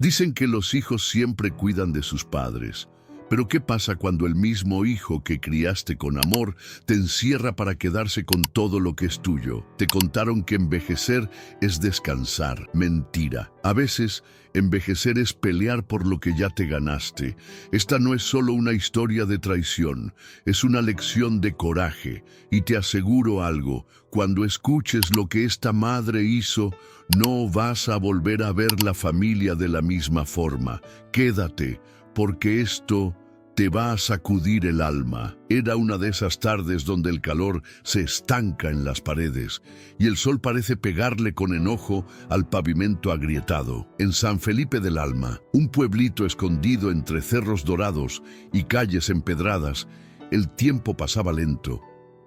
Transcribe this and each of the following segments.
Dicen que los hijos siempre cuidan de sus padres. Pero ¿qué pasa cuando el mismo hijo que criaste con amor te encierra para quedarse con todo lo que es tuyo? Te contaron que envejecer es descansar. Mentira. A veces, envejecer es pelear por lo que ya te ganaste. Esta no es solo una historia de traición, es una lección de coraje. Y te aseguro algo, cuando escuches lo que esta madre hizo, no vas a volver a ver la familia de la misma forma. Quédate, porque esto te va a sacudir el alma. Era una de esas tardes donde el calor se estanca en las paredes y el sol parece pegarle con enojo al pavimento agrietado. En San Felipe del Alma, un pueblito escondido entre cerros dorados y calles empedradas, el tiempo pasaba lento,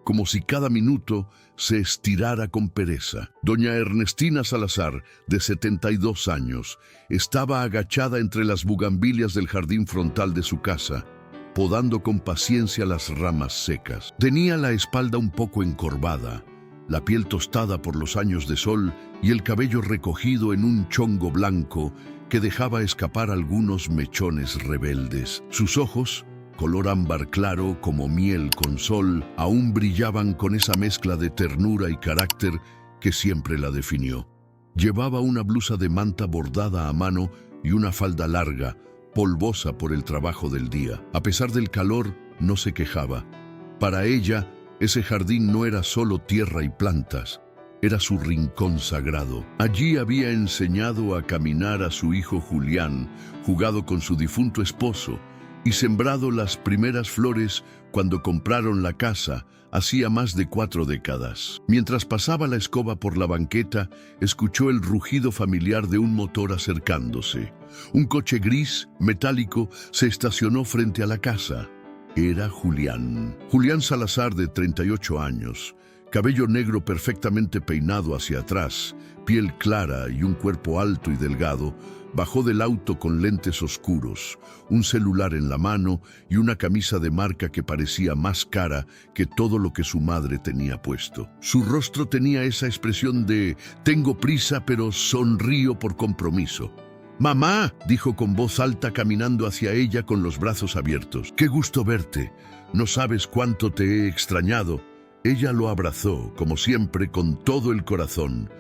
como si cada minuto se estirara con pereza. Doña Ernestina Salazar, de 72 años, estaba agachada entre las bugambilias del jardín frontal de su casa, podando con paciencia las ramas secas. Tenía la espalda un poco encorvada, la piel tostada por los años de sol y el cabello recogido en un chongo blanco que dejaba escapar algunos mechones rebeldes. Sus ojos, color ámbar claro como miel con sol, aún brillaban con esa mezcla de ternura y carácter que siempre la definió. Llevaba una blusa de manta bordada a mano y una falda larga, polvosa por el trabajo del día. A pesar del calor, no se quejaba. Para ella, ese jardín no era solo tierra y plantas, era su rincón sagrado. Allí había enseñado a caminar a su hijo Julián, jugado con su difunto esposo, y sembrado las primeras flores cuando compraron la casa, hacía más de 4 décadas. Mientras pasaba la escoba por la banqueta, escuchó el rugido familiar de un motor acercándose. Un coche gris, metálico, se estacionó frente a la casa. Era Julián. Julián Salazar, de 38 años, cabello negro perfectamente peinado hacia atrás, piel clara y un cuerpo alto y delgado, bajó del auto con lentes oscuros, un celular en la mano y una camisa de marca que parecía más cara que todo lo que su madre tenía puesto. Su rostro tenía esa expresión de «tengo prisa pero sonrío por compromiso». «Mamá», dijo con voz alta caminando hacia ella con los brazos abiertos. «Qué gusto verte. No sabes cuánto te he extrañado». Ella lo abrazó, como siempre, con todo el corazón,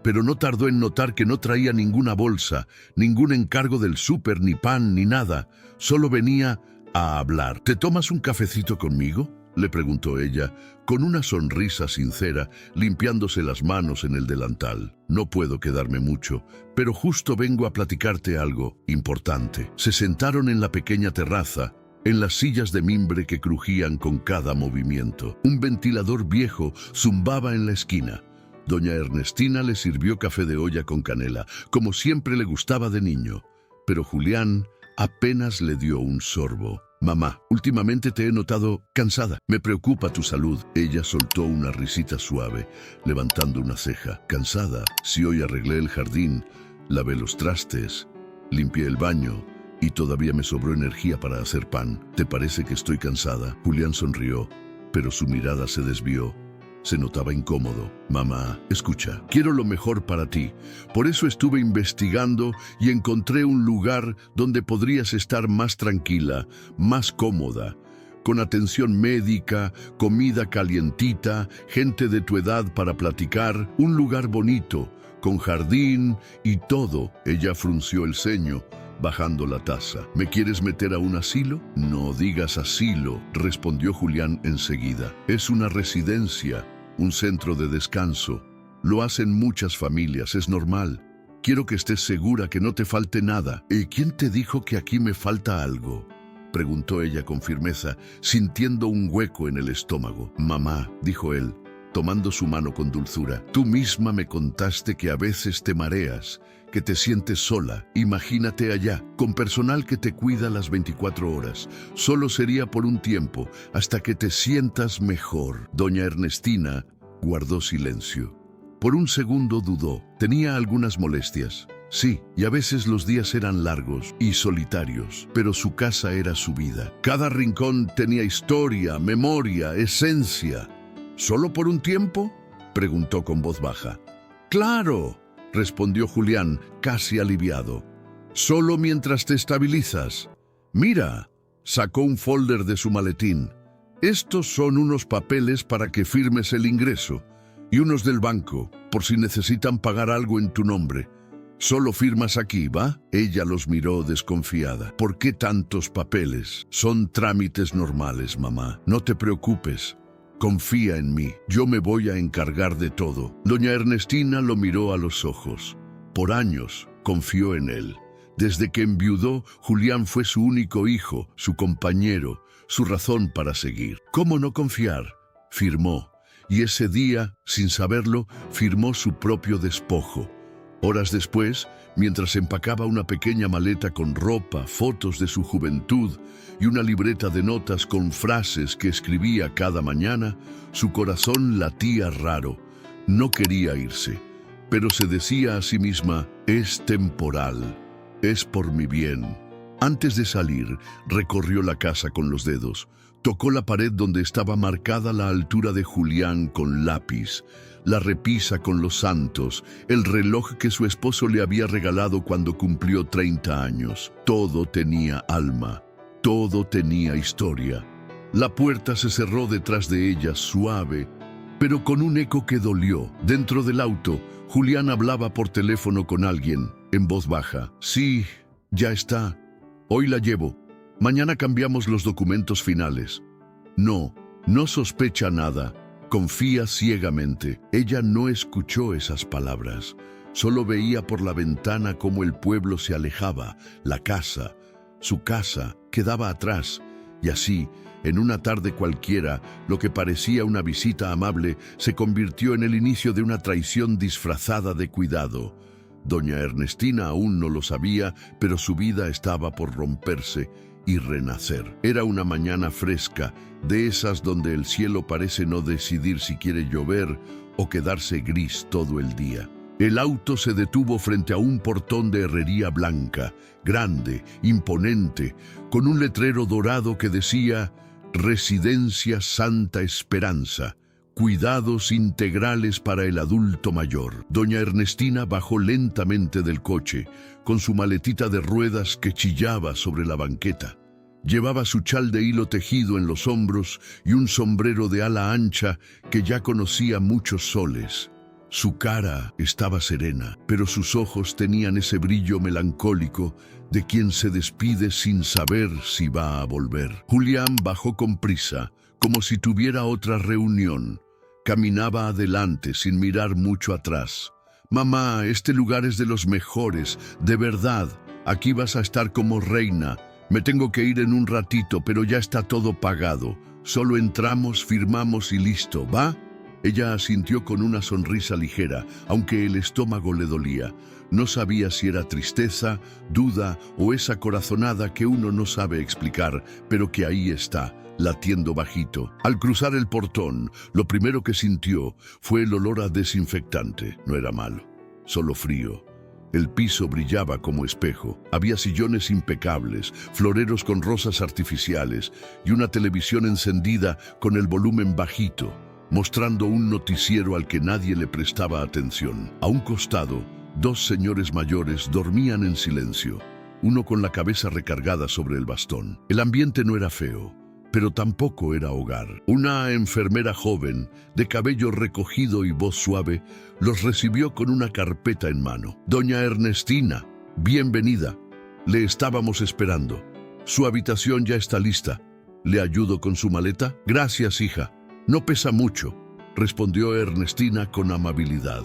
pero no tardó en notar que no traía ninguna bolsa, ningún encargo del súper, ni pan, ni nada. Solo venía a hablar. «¿Te tomas un cafecito conmigo?», le preguntó ella, con una sonrisa sincera, limpiándose las manos en el delantal. «No puedo quedarme mucho, pero justo vengo a platicarte algo importante». Se sentaron en la pequeña terraza, en las sillas de mimbre que crujían con cada movimiento. Un ventilador viejo zumbaba en la esquina. Doña Ernestina le sirvió café de olla con canela, como siempre le gustaba de niño. Pero Julián apenas le dio un sorbo. «Mamá, últimamente te he notado cansada. Me preocupa tu salud». Ella soltó una risita suave, levantando una ceja. «¿Cansada? Si hoy arreglé el jardín, lavé los trastes, limpié el baño y todavía me sobró energía para hacer pan. ¿Te parece que estoy cansada?». Julián sonrió, pero su mirada se desvió. Se notaba incómodo. «Mamá, escucha, quiero lo mejor para ti. Por eso estuve investigando y encontré un lugar donde podrías estar más tranquila, más cómoda, con atención médica, comida calientita, gente de tu edad para platicar, un lugar bonito, con jardín y todo». Ella frunció el ceño, bajando la taza. «¿Me quieres meter a un asilo?». «No digas asilo», respondió Julián enseguida. «Es una residencia, un centro de descanso. Lo hacen muchas familias, es normal. Quiero que estés segura que no te falte nada». «¿Y quién te dijo que aquí me falta algo?», preguntó ella con firmeza, sintiendo un hueco en el estómago. «Mamá», dijo él, tomando su mano con dulzura, «tú misma me contaste que a veces te mareas, que te sientes sola. Imagínate allá, con personal que te cuida las 24 horas. Solo sería por un tiempo, hasta que te sientas mejor». Doña Ernestina guardó silencio. Por un segundo dudó. Tenía algunas molestias. Sí, y a veces los días eran largos y solitarios, pero su casa era su vida. Cada rincón tenía historia, memoria, esencia. «¿Solo por un tiempo?», preguntó con voz baja. «Claro», respondió Julián, casi aliviado. Solo mientras te estabilizas. Mira, sacó un folder de su maletín. Estos son unos papeles para que firmes el ingreso y unos del banco, por si necesitan pagar algo en tu nombre. Solo firmas aquí, ¿va? Ella los miró desconfiada. ¿Por qué tantos papeles? Son trámites normales, mamá. No te preocupes. Confía en mí. Yo me voy a encargar de todo. Doña Ernestina lo miró a los ojos. Por años confió en él. Desde que enviudó, Julián fue su único hijo, su compañero, su razón para seguir. ¿Cómo no confiar? Firmó. Y ese día, sin saberlo, firmó su propio despojo. Horas después, mientras empacaba una pequeña maleta con ropa, fotos de su juventud y una libreta de notas con frases que escribía cada mañana, su corazón latía raro. No quería irse, pero se decía a sí misma, es temporal, es por mi bien. Antes de salir, recorrió la casa con los dedos. Tocó la pared donde estaba marcada la altura de Julián con lápiz, la repisa con los santos, el reloj que su esposo le había regalado cuando cumplió 30 años. Todo tenía alma, todo tenía historia. La puerta se cerró detrás de ella, suave, pero con un eco que dolió. Dentro del auto, Julián hablaba por teléfono con alguien, en voz baja. Sí, ya está. Hoy la llevo. Mañana cambiamos los documentos finales. No sospecha nada. Confía ciegamente. Ella no escuchó esas palabras. Solo veía por la ventana cómo el pueblo se alejaba. La casa, su casa, quedaba atrás. Y así, en una tarde cualquiera, lo que parecía una visita amable se convirtió en el inicio de una traición disfrazada de cuidado. Doña Ernestina aún no lo sabía, pero su vida estaba por romperse y renacer. Era una mañana fresca, de esas donde el cielo parece no decidir si quiere llover o quedarse gris todo el día. El auto se detuvo frente a un portón de herrería blanca, grande, imponente, con un letrero dorado que decía Residencia Santa Esperanza. Cuidados integrales para el adulto mayor. Doña Ernestina bajó lentamente del coche, con su maletita de ruedas que chillaba sobre la banqueta. Llevaba su chal de hilo tejido en los hombros y un sombrero de ala ancha que ya conocía muchos soles. Su cara estaba serena, pero sus ojos tenían ese brillo melancólico de quien se despide sin saber si va a volver. Julián bajó con prisa, como si tuviera otra reunión. Caminaba adelante sin mirar mucho atrás. Mamá, este lugar es de los mejores, de verdad. Aquí vas a estar como reina. Me tengo que ir en un ratito, pero ya está todo pagado. Solo entramos, firmamos y listo, ¿va? Ella asintió con una sonrisa ligera, aunque el estómago le dolía. No sabía si era tristeza, duda o esa corazonada que uno no sabe explicar, pero que ahí está, latiendo bajito. Al cruzar el portón, lo primero que sintió fue el olor a desinfectante. No era malo, solo frío. El piso brillaba como espejo. Había sillones impecables, floreros con rosas artificiales y una televisión encendida con el volumen bajito, mostrando un noticiero al que nadie le prestaba atención. A un costado, dos señores mayores dormían en silencio, uno con la cabeza recargada sobre el bastón. El ambiente no era feo, pero tampoco era hogar. Una enfermera joven, de cabello recogido y voz suave, los recibió con una carpeta en mano. Doña Ernestina, bienvenida. Le estábamos esperando. Su habitación ya está lista. ¿Le ayudo con su maleta? Gracias, hija. No pesa mucho, respondió Ernestina con amabilidad.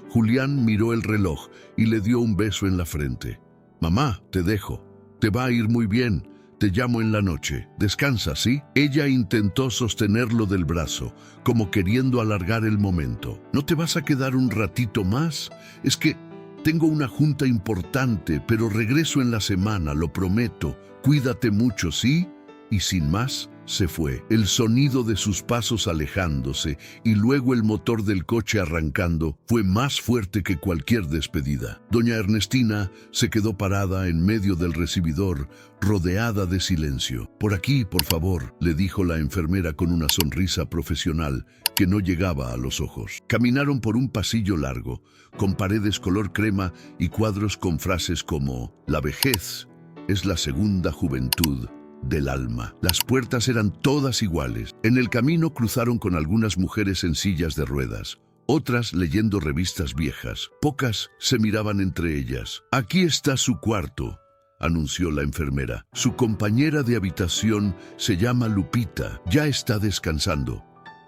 Julián miró el reloj y le dio un beso en la frente. Mamá, te dejo. Te va a ir muy bien. Te llamo en la noche. Descansa, ¿sí? Ella intentó sostenerlo del brazo, como queriendo alargar el momento. ¿No te vas a quedar un ratito más? Es que tengo una junta importante, pero regreso en la semana, lo prometo. Cuídate mucho, ¿sí? Y sin más, Se fue, el sonido de sus pasos alejándose y luego el motor del coche arrancando fue más fuerte que cualquier despedida. Doña Ernestina se quedó parada en medio del recibidor, rodeada de silencio. «Por aquí, por favor», le dijo la enfermera con una sonrisa profesional que no llegaba a los ojos. Caminaron por un pasillo largo, con paredes color crema y cuadros con frases como «La vejez es la segunda juventud del alma». Las puertas eran todas iguales. En el camino cruzaron con algunas mujeres en sillas de ruedas, otras leyendo revistas viejas. Pocas se miraban entre ellas. «Aquí está su cuarto», anunció la enfermera. «Su compañera de habitación se llama Lupita. Ya está descansando.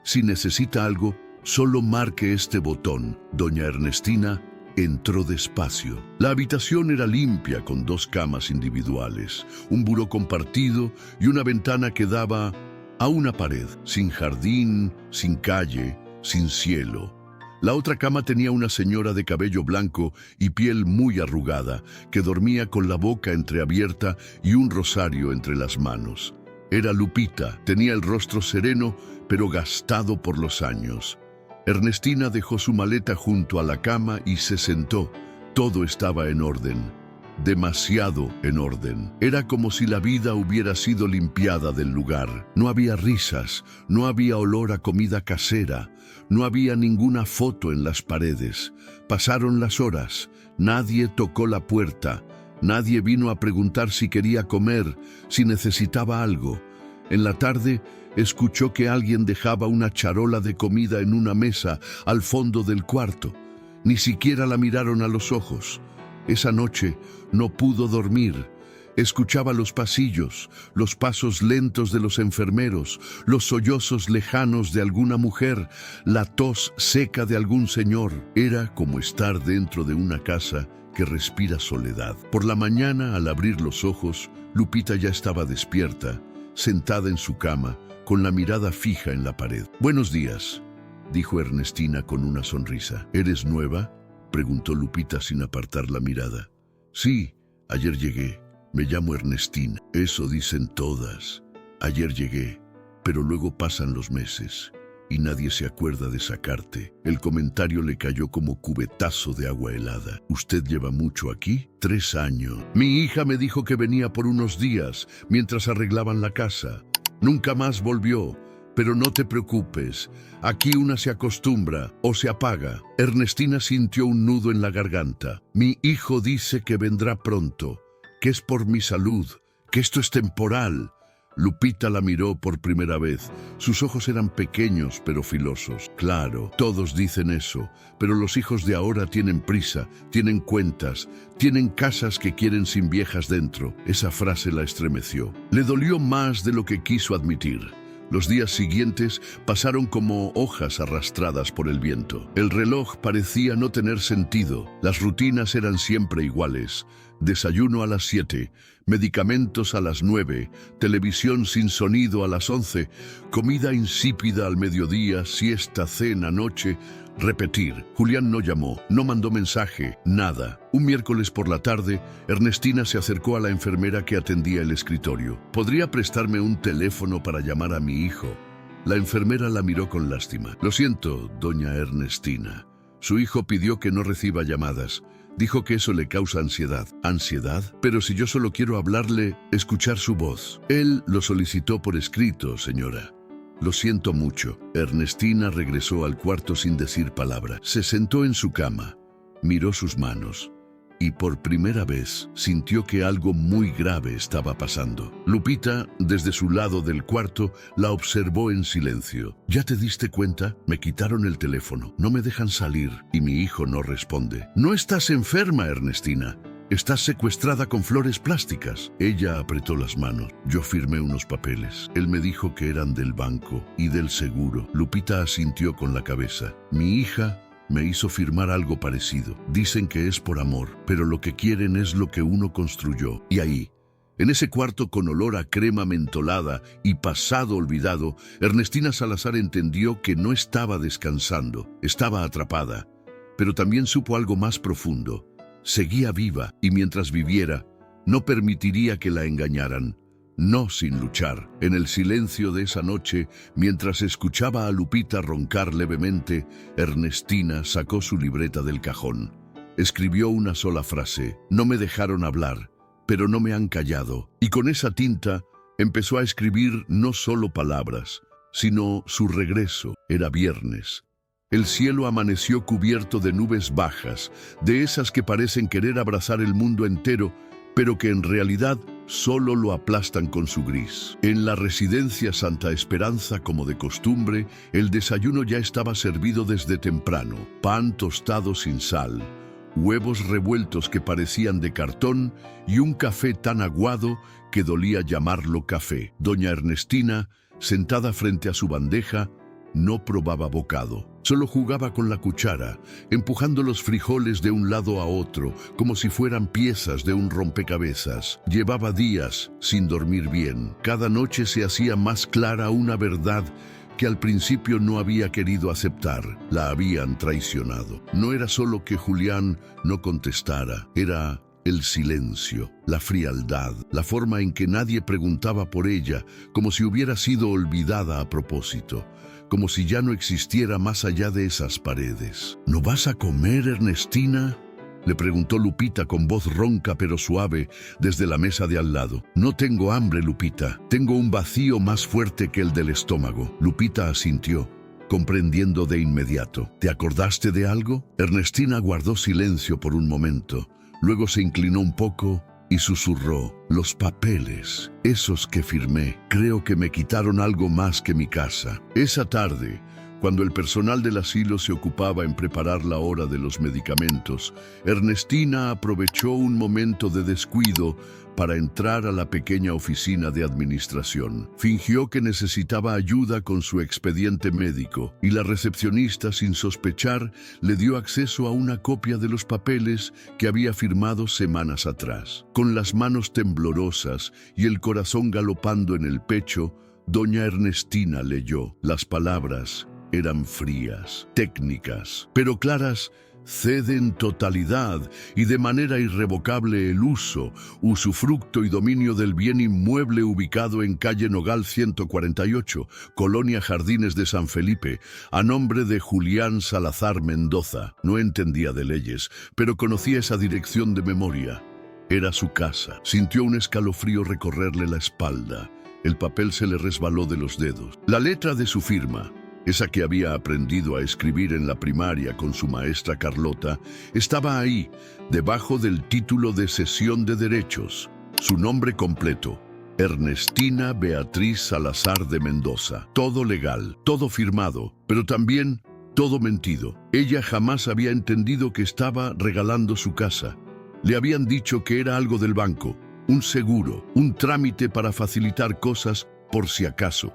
Si necesita algo, solo marque este botón». Doña Ernestina entró despacio. La habitación era limpia, con 2 camas individuales, un buró compartido y una ventana que daba a una pared, sin jardín, sin calle, sin cielo. La otra cama tenía una señora de cabello blanco y piel muy arrugada, que dormía con la boca entreabierta y un rosario entre las manos. Era Lupita. Tenía el rostro sereno, pero gastado por los años. Ernestina dejó su maleta junto a la cama y se sentó. Todo estaba en orden, demasiado en orden. Era como si la vida hubiera sido limpiada del lugar. No había risas, no había olor a comida casera, no había ninguna foto en las paredes. Pasaron las horas, nadie tocó la puerta, nadie vino a preguntar si quería comer, si necesitaba algo. En la tarde, escuchó que alguien dejaba una charola de comida en una mesa al fondo del cuarto. Ni siquiera la miraron a los ojos. Esa noche no pudo dormir. Escuchaba los pasillos, los pasos lentos de los enfermeros, los sollozos lejanos de alguna mujer, la tos seca de algún señor. Era como estar dentro de una casa que respira soledad. Por la mañana, al abrir los ojos, Lupita ya estaba despierta, sentada en su cama, con la mirada fija en la pared. «Buenos días», dijo Ernestina con una sonrisa. «¿Eres nueva?», preguntó Lupita sin apartar la mirada. «Sí, ayer llegué. Me llamo Ernestina». «Eso dicen todas. Ayer llegué, pero luego pasan los meses y nadie se acuerda de sacarte». El comentario le cayó como cubetazo de agua helada. «¿Usted lleva mucho aquí?». «3 años. Mi hija me dijo que venía por unos días mientras arreglaban la casa. Nunca más volvió, pero no te preocupes, aquí una se acostumbra o se apaga». Ernestina sintió un nudo en la garganta. «Mi hijo dice que vendrá pronto, que es por mi salud, que esto es temporal». Lupita la miró por primera vez. Sus ojos eran pequeños pero filosos. «Claro, todos dicen eso, pero los hijos de ahora tienen prisa, tienen cuentas, tienen casas que quieren sin viejas dentro». Esa frase la estremeció. Le dolió más de lo que quiso admitir. Los días siguientes pasaron como hojas arrastradas por el viento. El reloj parecía no tener sentido. Las rutinas eran siempre iguales. Desayuno a las 7, medicamentos a las 9, televisión sin sonido a las 11, comida insípida al mediodía, siesta, cena, noche. Repetir. Julián no llamó, no mandó mensaje, nada. Un miércoles por la tarde, Ernestina se acercó a la enfermera que atendía el escritorio. «¿Podría prestarme un teléfono para llamar a mi hijo?». La enfermera la miró con lástima. «Lo siento, doña Ernestina. Su hijo pidió que no reciba llamadas. Dijo que eso le causa ansiedad». «¿Ansiedad? Pero si yo solo quiero hablarle, escuchar su voz». «Él lo solicitó por escrito, señora». «Lo siento mucho». Ernestina regresó al cuarto sin decir palabra. Se sentó en su cama, miró sus manos y por primera vez sintió que algo muy grave estaba pasando. Lupita, desde su lado del cuarto, la observó en silencio. «¿Ya te diste cuenta? Me quitaron el teléfono. No me dejan salir y mi hijo no responde». «No estás enferma, Ernestina. Estás secuestrada con flores plásticas». Ella apretó las manos. «Yo firmé unos papeles. Él me dijo que eran del banco y del seguro». Lupita asintió con la cabeza. «Mi hija me hizo firmar algo parecido. Dicen que es por amor, pero lo que quieren es lo que uno construyó». Y ahí, en ese cuarto con olor a crema mentolada y pasado olvidado, Ernestina Salazar entendió que no estaba descansando, estaba atrapada, pero también supo algo más profundo. Seguía viva y mientras viviera, no permitiría que la engañaran. no sin luchar. En el silencio de esa noche, mientras escuchaba a Lupita roncar levemente, Ernestina sacó su libreta del cajón. Escribió una sola frase: no me dejaron hablar, pero no me han callado. Y con esa tinta empezó a escribir no solo palabras, sino su regreso. Era viernes. El cielo amaneció cubierto de nubes bajas, de esas que parecen querer abrazar el mundo entero, pero que en realidad solo lo aplastan con su gris. En la residencia Santa Esperanza, como de costumbre, el desayuno ya estaba servido desde temprano: pan tostado sin sal, huevos revueltos que parecían de cartón y un café tan aguado que dolía llamarlo café. Doña Ernestina, sentada frente a su bandeja, no probaba bocado. Solo jugaba con la cuchara, empujando los frijoles de un lado a otro, como si fueran piezas de un rompecabezas. Llevaba días sin dormir bien. Cada noche se hacía más clara una verdad que al principio no había querido aceptar. La habían traicionado. No era solo que Julián no contestara, era el silencio, la frialdad, la forma en que nadie preguntaba por ella, como si hubiera sido olvidada a propósito, como si ya no existiera más allá de esas paredes. ¿No vas a comer, Ernestina?, le preguntó Lupita con voz ronca pero suave desde la mesa de al lado. No tengo hambre, Lupita. Tengo un vacío más fuerte que el del estómago. Lupita asintió, comprendiendo de inmediato. ¿Te acordaste de algo? Ernestina guardó silencio por un momento. Luego se inclinó un poco y susurró: los papeles, esos que firmé, creo que me quitaron algo más que mi casa. Esa tarde, cuando el personal del asilo se ocupaba en preparar la hora de los medicamentos, Ernestina aprovechó un momento de descuido para entrar a la pequeña oficina de administración. Fingió que necesitaba ayuda con su expediente médico y la recepcionista, sin sospechar, le dio acceso a una copia de los papeles que había firmado semanas atrás. Con las manos temblorosas y el corazón galopando en el pecho, doña Ernestina leyó. Las palabras eran frías, técnicas, pero claras. Cede en totalidad y de manera irrevocable el uso, usufructo y dominio del bien inmueble ubicado en calle Nogal 148, Colonia Jardines de San Felipe, a nombre de Julián Salazar Mendoza. No entendía de leyes, pero conocía esa dirección de memoria. Era su casa. Sintió un escalofrío recorrerle la espalda. El papel se le resbaló de los dedos. La letra de su firma, esa que había aprendido a escribir en la primaria con su maestra Carlota, estaba ahí, debajo del título de cesión de derechos. Su nombre completo: Ernestina Beatriz Salazar de Mendoza. Todo legal, todo firmado, pero también todo mentido. Ella jamás había entendido que estaba regalando su casa. Le habían dicho que era algo del banco, un seguro, un trámite para facilitar cosas por si acaso.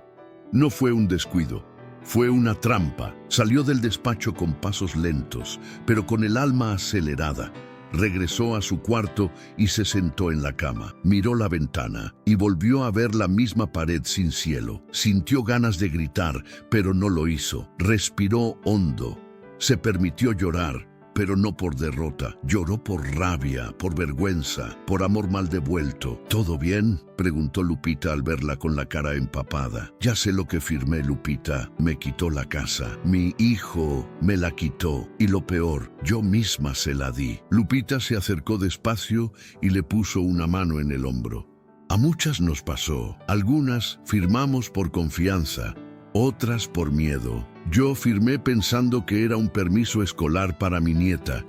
No fue un descuido. Fue una trampa. Salió del despacho con pasos lentos, pero con el alma acelerada. Regresó a su cuarto y se sentó en la cama. Miró la ventana y volvió a ver la misma pared sin cielo. Sintió ganas de gritar, pero no lo hizo. Respiró hondo. Se permitió llorar, pero no por derrota. Lloró por rabia, por vergüenza, por amor mal devuelto. ¿Todo bien?, preguntó Lupita al verla con la cara empapada. Ya sé lo que firmé, Lupita. Me quitó la casa. Mi hijo me la quitó. Y lo peor, yo misma se la di. Lupita se acercó despacio y le puso una mano en el hombro. A muchas nos pasó. Algunas firmamos por confianza, otras por miedo. Yo firmé pensando que era un permiso escolar para mi nieta,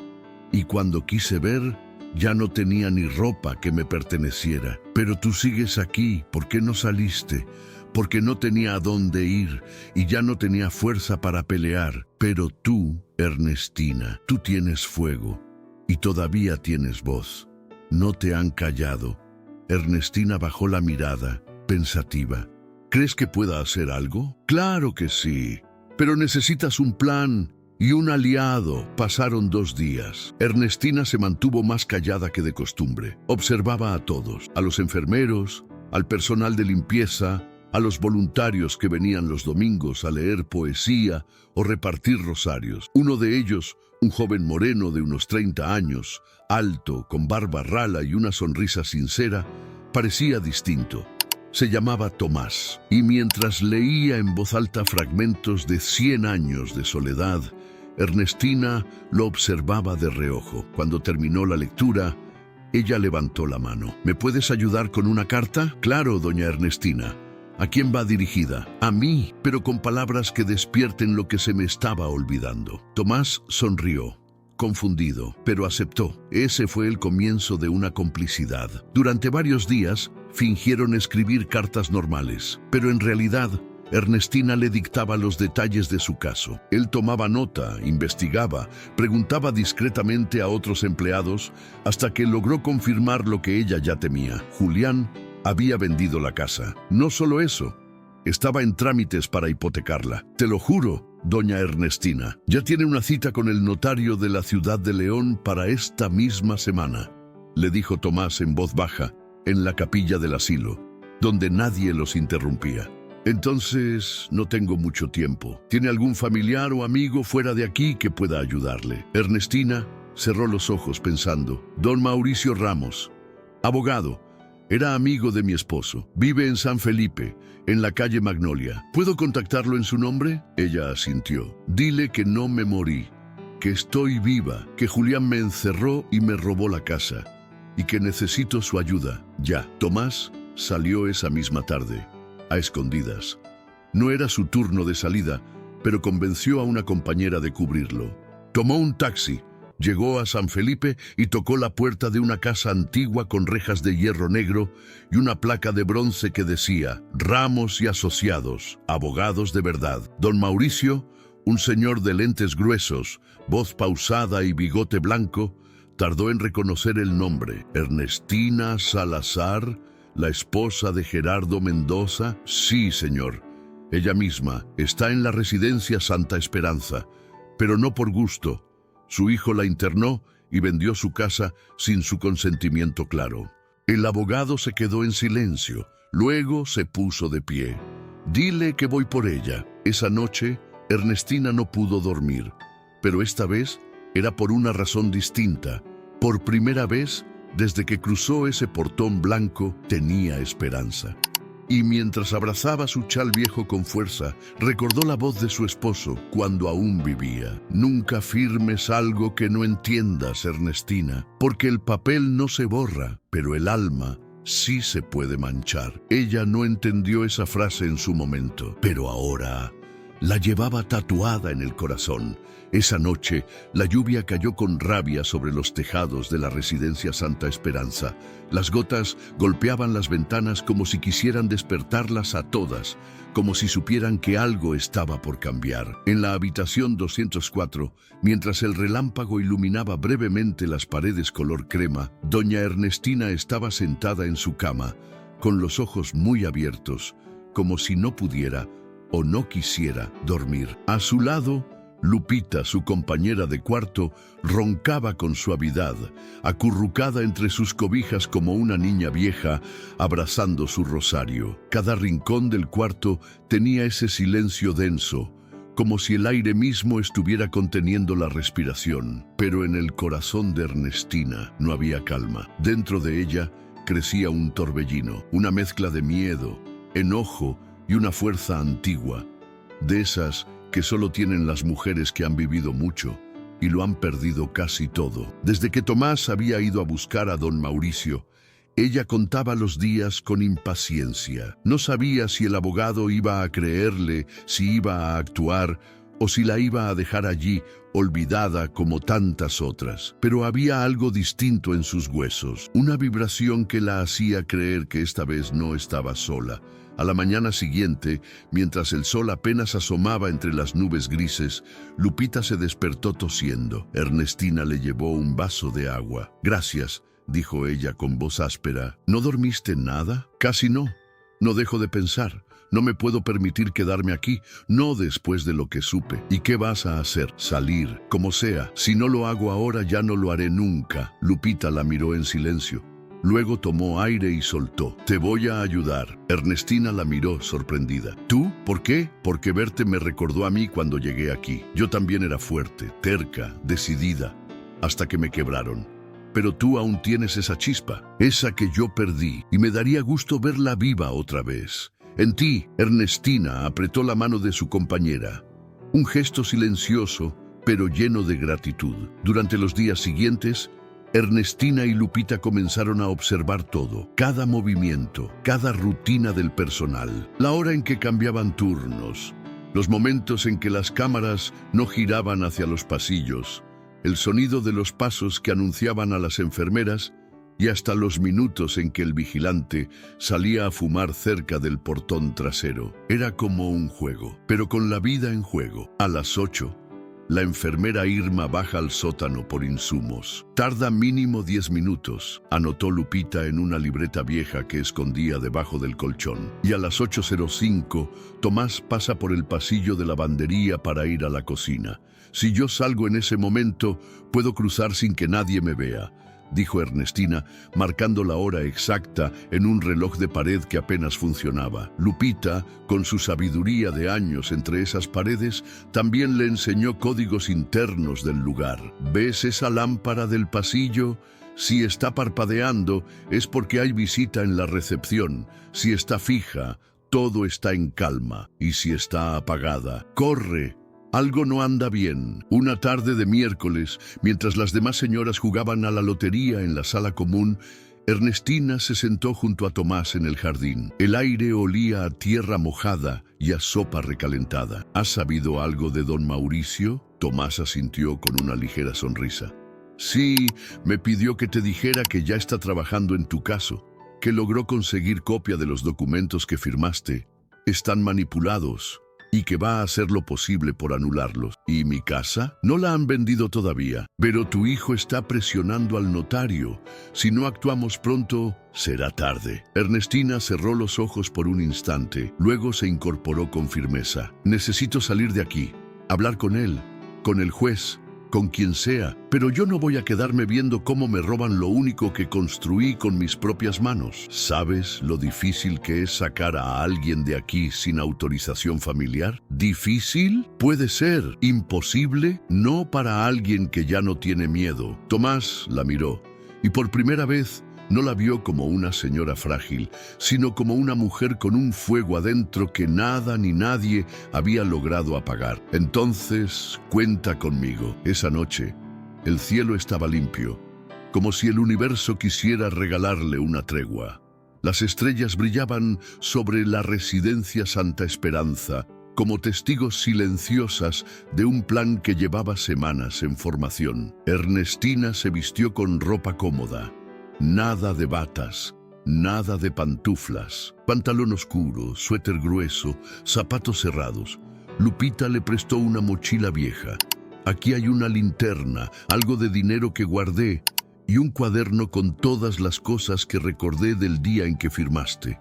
y cuando quise ver, ya no tenía ni ropa que me perteneciera. Pero tú sigues aquí. ¿Por qué no saliste? Porque no tenía a dónde ir y ya no tenía fuerza para pelear. Pero tú, Ernestina, tú tienes fuego y todavía tienes voz. No te han callado. Ernestina bajó la mirada, pensativa. ¿Crees que pueda hacer algo? Claro que sí, pero necesitas un plan y un aliado. Pasaron 2 días. Ernestina se mantuvo más callada que de costumbre. Observaba a todos, a los enfermeros, al personal de limpieza, a los voluntarios que venían los domingos a leer poesía o repartir rosarios. Uno de ellos, un joven moreno de unos 30 años, alto, con barba rala y una sonrisa sincera, parecía distinto. Se llamaba Tomás, y mientras leía en voz alta fragmentos de 100 años de soledad, Ernestina lo observaba de reojo. Cuando terminó la lectura, ella levantó la mano. ¿Me puedes ayudar con una carta? Claro, doña Ernestina. ¿A quién va dirigida? A mí, pero con palabras que despierten lo que se me estaba olvidando. Tomás sonrió, confundido, pero aceptó. Ese fue el comienzo de una complicidad. Durante varios días, fingieron escribir cartas normales, pero en realidad, Ernestina le dictaba los detalles de su caso. Él tomaba nota, investigaba, preguntaba discretamente a otros empleados, hasta que logró confirmar lo que ella ya temía. Julián había vendido la casa. No solo eso, estaba en trámites para hipotecarla. Te lo juro, doña Ernestina, ya tiene una cita con el notario de la ciudad de León para esta misma semana, le dijo Tomás en voz baja, en la capilla del asilo, donde nadie los interrumpía. Entonces, no tengo mucho tiempo. ¿Tiene algún familiar o amigo fuera de aquí que pueda ayudarle? Ernestina cerró los ojos pensando. Don Mauricio Ramos, abogado, era amigo de mi esposo. Vive en San Felipe, en la calle Magnolia. ¿Puedo contactarlo en su nombre? Ella asintió. Dile que no me morí, que estoy viva, que Julián me encerró y me robó la casa, y que necesito su ayuda, ya. Tomás salió esa misma tarde, a escondidas. No era su turno de salida, pero convenció a una compañera de cubrirlo. Tomó un taxi, llegó a San Felipe y tocó la puerta de una casa antigua con rejas de hierro negro y una placa de bronce que decía Ramos y Asociados, abogados de verdad. Don Mauricio, un señor de lentes gruesos, voz pausada y bigote blanco, tardó en reconocer el nombre. Ernestina Salazar, la esposa de Gerardo Mendoza. Sí, señor. Ella misma está en la residencia Santa Esperanza, pero no por gusto. Su hijo la internó y vendió su casa sin su consentimiento claro. El abogado se quedó en silencio, luego se puso de pie. Dile que voy por ella. Esa noche, Ernestina no pudo dormir, pero esta vez era por una razón distinta. Por primera vez, desde que cruzó ese portón blanco, tenía esperanza. Y mientras abrazaba su chal viejo con fuerza, recordó la voz de su esposo cuando aún vivía. Nunca firmes algo que no entiendas, Ernestina, porque el papel no se borra, pero el alma sí se puede manchar. Ella no entendió esa frase en su momento, pero ahora la llevaba tatuada en el corazón. Esa noche, la lluvia cayó con rabia sobre los tejados de la residencia Santa Esperanza. Las gotas golpeaban las ventanas como si quisieran despertarlas a todas, como si supieran que algo estaba por cambiar. En la habitación 204, mientras el relámpago iluminaba brevemente las paredes color crema, doña Ernestina estaba sentada en su cama, con los ojos muy abiertos, como si no pudiera o no quisiera dormir. A su lado, Lupita, su compañera de cuarto, roncaba con suavidad, acurrucada entre sus cobijas como una niña vieja, abrazando su rosario. Cada rincón del cuarto tenía ese silencio denso, como si el aire mismo estuviera conteniendo la respiración. Pero en el corazón de Ernestina no había calma. Dentro de ella crecía un torbellino, una mezcla de miedo, enojo y una fuerza antigua, de esas que solo tienen las mujeres que han vivido mucho y lo han perdido casi todo. Desde que Tomás había ido a buscar a don Mauricio, ella contaba los días con impaciencia. No sabía si el abogado iba a creerle, si iba a actuar o si la iba a dejar allí, olvidada como tantas otras. Pero había algo distinto en sus huesos, una vibración que la hacía creer que esta vez no estaba sola. A la mañana siguiente, mientras el sol apenas asomaba entre las nubes grises, Lupita se despertó tosiendo. Ernestina le llevó un vaso de agua. Gracias, dijo ella con voz áspera. ¿No dormiste nada? Casi no. No dejo de pensar. No me puedo permitir quedarme aquí, no después de lo que supe. ¿Y qué vas a hacer? Salir, como sea. Si no lo hago ahora, ya no lo haré nunca. Lupita la miró en silencio. Luego tomó aire y soltó. Te voy a ayudar. Ernestina la miró sorprendida. ¿Tú? ¿Por qué? Porque verte me recordó a mí cuando llegué aquí. Yo también era fuerte, terca, decidida, hasta que me quebraron. pero tú aún tienes esa chispa, esa que yo perdí, y me daría gusto verla viva otra vez. En ti, Ernestina apretó la mano de su compañera. Un gesto silencioso, pero lleno de gratitud. Durante los días siguientes, Ernestina y Lupita comenzaron a observar todo, cada movimiento, cada rutina del personal, la hora en que cambiaban turnos, los momentos en que las cámaras no giraban hacia los pasillos, el sonido de los pasos que anunciaban a las enfermeras y hasta los minutos en que el vigilante salía a fumar cerca del portón trasero. Era como un juego, pero con la vida en juego. A las 8, la enfermera Irma baja al sótano por insumos. Tarda mínimo 10 minutos, anotó Lupita en una libreta vieja que escondía debajo del colchón. Y a las 8:05, Tomás pasa por el pasillo de lavandería para ir a la cocina. Si yo salgo en ese momento, puedo cruzar sin que nadie me vea, dijo Ernestina, marcando la hora exacta en un reloj de pared que apenas funcionaba. Lupita, con su sabiduría de años entre esas paredes, también le enseñó códigos internos del lugar. ¿Ves esa lámpara del pasillo? Si está parpadeando, es porque hay visita en la recepción. Si está fija, todo está en calma. Y si está apagada, corre. Algo no anda bien. Una tarde de miércoles, mientras las demás señoras jugaban a la lotería en la sala común, Ernestina se sentó junto a Tomás en el jardín. El aire olía a tierra mojada y a sopa recalentada. ¿Has sabido algo de don Mauricio? Tomás asintió con una ligera sonrisa. Sí, me pidió que te dijera que ya está trabajando en tu caso, que logró conseguir copia de los documentos que firmaste. Están manipulados y que va a hacer lo posible por anularlos. ¿Y mi casa? No la han vendido todavía, pero tu hijo está presionando al notario. Si no actuamos pronto, será tarde. Ernestina cerró los ojos por un instante, luego se incorporó con firmeza. Necesito salir de aquí, hablar con él, con el juez, con quien sea, pero yo no voy a quedarme viendo cómo me roban lo único que construí con mis propias manos. ¿Sabes lo difícil que es sacar a alguien de aquí sin autorización familiar? ¿Difícil? Puede ser. ¿Imposible? No para alguien que ya no tiene miedo. Tomás la miró, y por primera vez no la vio como una señora frágil, sino como una mujer con un fuego adentro que nada ni nadie había logrado apagar. Entonces, cuenta conmigo. Esa noche, el cielo estaba limpio, como si el universo quisiera regalarle una tregua. Las estrellas brillaban sobre la residencia Santa Esperanza, como testigos silenciosas de un plan que llevaba semanas en formación. Ernestina se vistió con ropa cómoda. Nada de batas, nada de pantuflas, pantalón oscuro, suéter grueso, zapatos cerrados. Lupita le prestó una mochila vieja. Aquí hay una linterna, algo de dinero que guardé y un cuaderno con todas las cosas que recordé del día en que firmaste,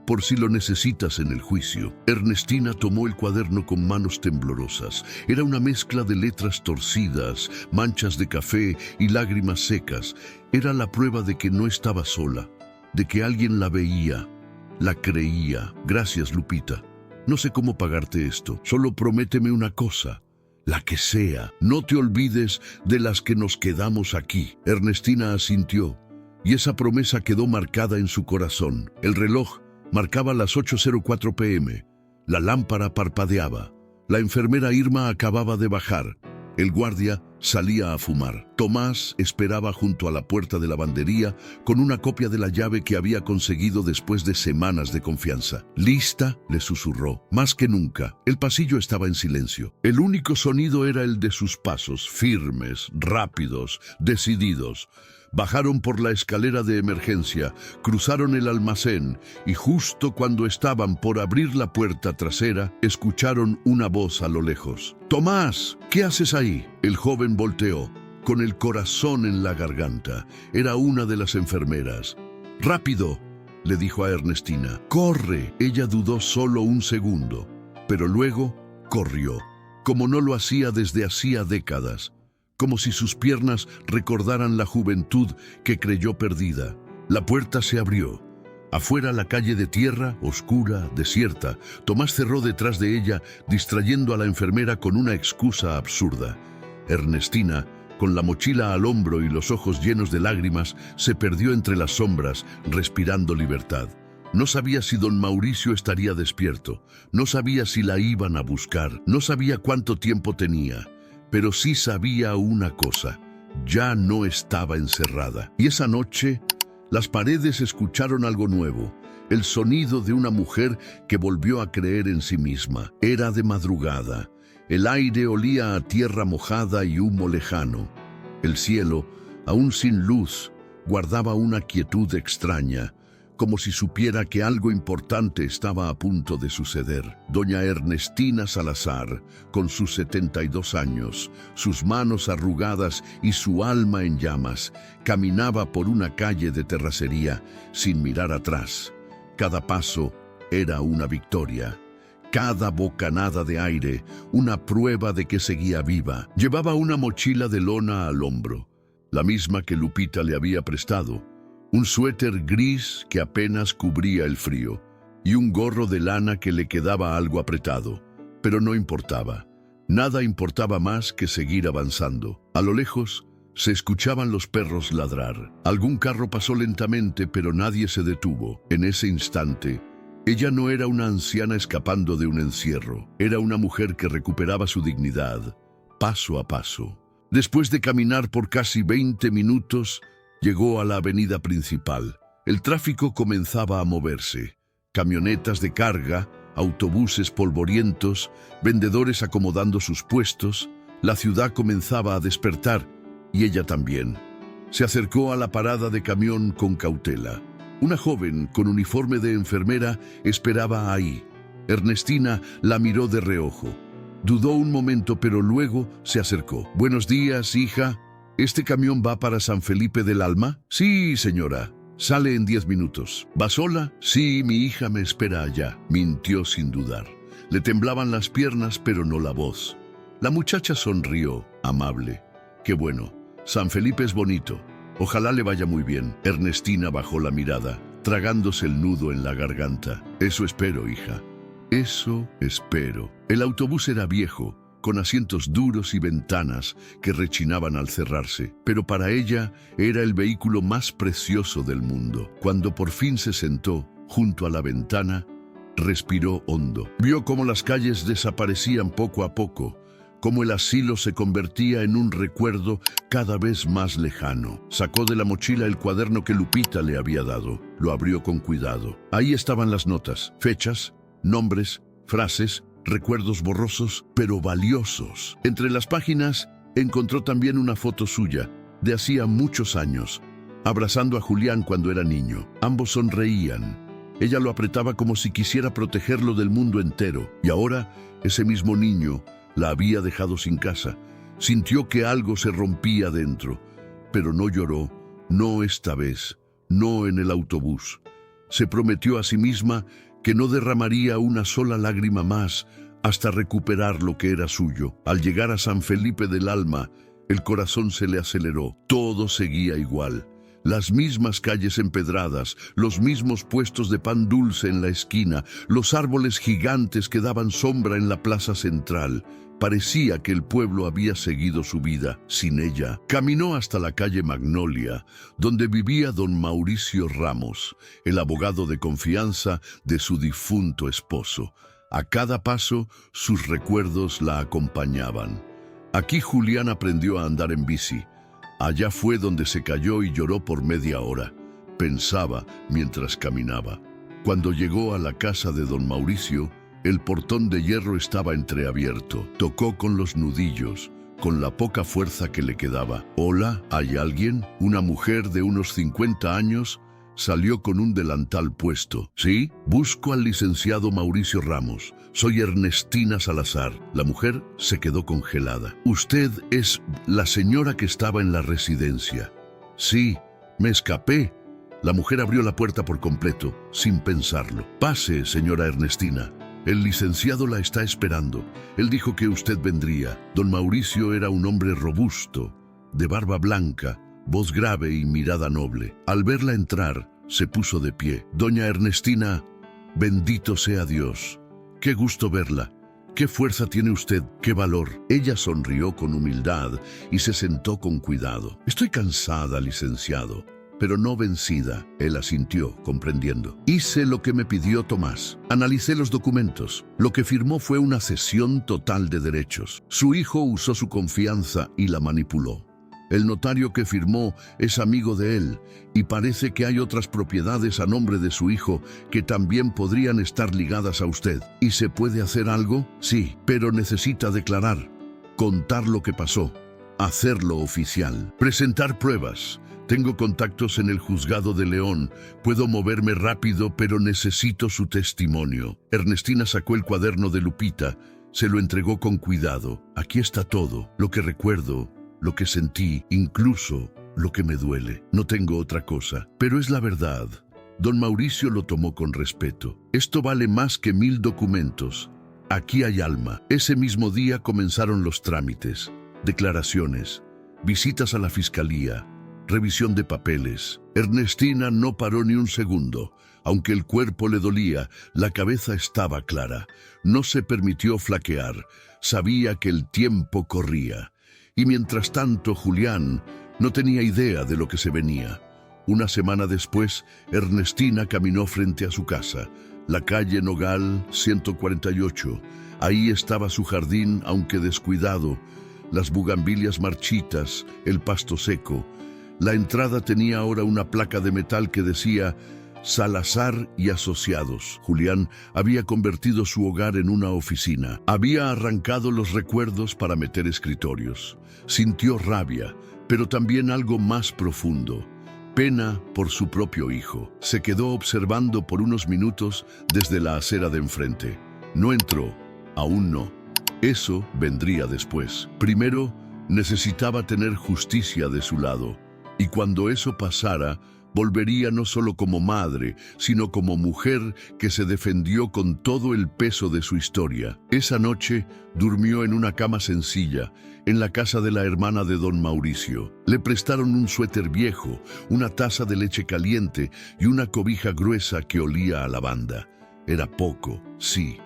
por si lo necesitas en el juicio. Ernestina tomó el cuaderno con manos temblorosas. Era una mezcla de letras torcidas, manchas de café y lágrimas secas. Era la prueba de que no estaba sola, de que alguien la veía, la creía. Gracias, Lupita. No sé cómo pagarte esto. Solo prométeme una cosa, la que sea. No te olvides de las que nos quedamos aquí. Ernestina asintió, y esa promesa quedó marcada en su corazón. El reloj marcaba las 8:04 p.m. La lámpara parpadeaba. La enfermera Irma acababa de bajar. El guardia salía a fumar. Tomás esperaba junto a la puerta de lavandería con una copia de la llave que había conseguido después de semanas de confianza. ¿Lista?, le susurró. Más que nunca, el pasillo estaba en silencio. El único sonido era el de sus pasos, firmes, rápidos, decididos. Bajaron por la escalera de emergencia, cruzaron el almacén y justo cuando estaban por abrir la puerta trasera, escucharon una voz a lo lejos. «Tomás, ¿qué haces ahí?». El joven volteó, con el corazón en la garganta. Era una de las enfermeras. «Rápido», le dijo a Ernestina. «Corre». Ella dudó solo un segundo, pero luego corrió, como no lo hacía desde hacía décadas, como si sus piernas recordaran la juventud que creyó perdida. La puerta se abrió. Afuera, la calle de tierra, oscura, desierta. Tomás cerró detrás de ella, distrayendo a la enfermera con una excusa absurda. Ernestina Con la mochila al hombro y los ojos llenos de lágrimas, se perdió entre las sombras, respirando libertad. No sabía si don Mauricio estaría despierto, no sabía si la iban a buscar, no sabía cuánto tiempo tenía, pero sí sabía una cosa: ya no estaba encerrada. Y esa noche, las paredes escucharon algo nuevo, el sonido de una mujer que volvió a creer en sí misma. Era de madrugada. El aire olía a tierra mojada y humo lejano. El cielo, aún sin luz, guardaba una quietud extraña, como si supiera que algo importante estaba a punto de suceder. Doña Ernestina Salazar, con sus 72 años, sus manos arrugadas y su alma en llamas, caminaba por una calle de terracería sin mirar atrás. Cada paso era una victoria. Cada bocanada de aire, una prueba de que seguía viva. Llevaba una mochila de lona al hombro, la misma que Lupita le había prestado, un suéter gris que apenas cubría el frío, y un gorro de lana que le quedaba algo apretado. Pero no importaba. Nada importaba más que seguir avanzando. A lo lejos, se escuchaban los perros ladrar. Algún carro pasó lentamente, pero nadie se detuvo. En ese instante, ella no era una anciana escapando de un encierro. Era una mujer que recuperaba su dignidad, paso a paso. Después de caminar por casi 20 minutos, llegó a la avenida principal. El tráfico comenzaba a moverse. Camionetas de carga, autobuses polvorientos, vendedores acomodando sus puestos. La ciudad comenzaba a despertar, y ella también. Se acercó a la parada de camión con cautela. Una joven con uniforme de enfermera esperaba ahí. Ernestina la miró de reojo. Dudó un momento, pero luego se acercó. «Buenos días, hija. ¿Este camión va para San Felipe del Alma?» «Sí, señora. Sale en 10 minutos». «¿Va sola?» «Sí, mi hija me espera allá», mintió sin dudar. Le temblaban las piernas, pero no la voz. La muchacha sonrió, amable. «Qué bueno. San Felipe es bonito. Ojalá le vaya muy bien». Ernestina bajó la mirada, tragándose el nudo en la garganta. «Eso espero, hija. Eso espero». El autobús era viejo, con asientos duros y ventanas que rechinaban al cerrarse, pero para ella era el vehículo más precioso del mundo. Cuando por fin se sentó junto a la ventana, respiró hondo. Vio cómo las calles desaparecían poco a poco, cómo el asilo se convertía en un recuerdo cada vez más lejano. Sacó de la mochila el cuaderno que Lupita le había dado. Lo abrió con cuidado. Ahí estaban las notas, fechas, nombres, frases, recuerdos borrosos, pero valiosos. Entre las páginas encontró también una foto suya, de hacía muchos años, abrazando a Julián cuando era niño. Ambos sonreían. Ella lo apretaba como si quisiera protegerlo del mundo entero. Y ahora, ese mismo niño la había dejado sin casa. Sintió que algo se rompía dentro, pero no lloró, no esta vez, no en el autobús. Se prometió a sí misma que no derramaría una sola lágrima más hasta recuperar lo que era suyo. Al llegar a San Felipe del Alma, el corazón se le aceleró. Todo seguía igual. Las mismas calles empedradas, los mismos puestos de pan dulce en la esquina, los árboles gigantes que daban sombra en la plaza central. Parecía que el pueblo había seguido su vida sin ella. Caminó hasta la calle Magnolia, donde vivía don Mauricio Ramos, el abogado de confianza de su difunto esposo. A cada paso, sus recuerdos la acompañaban. Aquí Julián aprendió a andar en bici. Allá fue donde se cayó y lloró por media hora. Pensaba mientras caminaba. Cuando llegó a la casa de don Mauricio, el portón de hierro estaba entreabierto. Tocó con los nudillos, con la poca fuerza que le quedaba. «Hola, ¿hay alguien?» Una mujer de unos 50 años salió con un delantal puesto. «¿Sí? Busco al licenciado Mauricio Ramos. Soy Ernestina Salazar». La mujer se quedó congelada. «¿Usted es la señora que estaba en la residencia?» «Sí, me escapé». La mujer abrió la puerta por completo, sin pensarlo. «Pase, señora Ernestina. El licenciado la está esperando. Él dijo que usted vendría». Don Mauricio era un hombre robusto, de barba blanca, voz grave y mirada noble. Al verla entrar, se puso de pie. «Doña Ernestina, bendito sea Dios. Qué gusto verla. ¡Qué fuerza tiene usted! ¡Qué valor! Ella sonrió con humildad y se sentó con cuidado. Estoy cansada, licenciado, pero no vencida. Él asintió, comprendiendo. Hice lo que me pidió Tomás. Analicé los documentos. Lo que firmó fue una cesión total de derechos. Su hijo usó su confianza y la manipuló. El notario que firmó es amigo de él y parece que hay otras propiedades a nombre de su hijo que también podrían estar ligadas a usted. ¿Y se puede hacer algo? Sí, pero necesita declarar, contar lo que pasó, hacerlo oficial, presentar pruebas. Tengo contactos en el juzgado de León. Puedo moverme rápido, pero necesito su testimonio. Ernestina sacó el cuaderno de Lupita, se lo entregó con cuidado. Aquí está todo, lo que recuerdo, lo que sentí, incluso lo que me duele. No tengo otra cosa, pero es la verdad. Don Mauricio lo tomó con respeto. Esto vale más que 1000 documentos. Aquí hay alma. Ese mismo día comenzaron los trámites, declaraciones, visitas a la fiscalía, revisión de papeles. Ernestina no paró ni un segundo. Aunque el cuerpo le dolía, la cabeza estaba clara. No se permitió flaquear. Sabía que el tiempo corría. Y mientras tanto, Julián no tenía idea de lo que se venía. Una semana después, Ernestina caminó frente a su casa, la calle Nogal 148. Ahí estaba su jardín, aunque descuidado, las bugambilias marchitas, el pasto seco. La entrada tenía ahora una placa de metal que decía Salazar y Asociados. Julián había convertido su hogar en una oficina. Había arrancado los recuerdos para meter escritorios. Sintió rabia, pero también algo más profundo. Pena por su propio hijo. Se quedó observando por unos minutos desde la acera de enfrente. No entró, aún no. Eso vendría después. Primero, necesitaba tener justicia de su lado. Y cuando eso pasara, volvería no solo como madre, sino como mujer que se defendió con todo el peso de su historia. Esa noche durmió en una cama sencilla, en la casa de la hermana de don Mauricio. Le prestaron un suéter viejo, una taza de leche caliente y una cobija gruesa que olía a lavanda. Era poco, sí,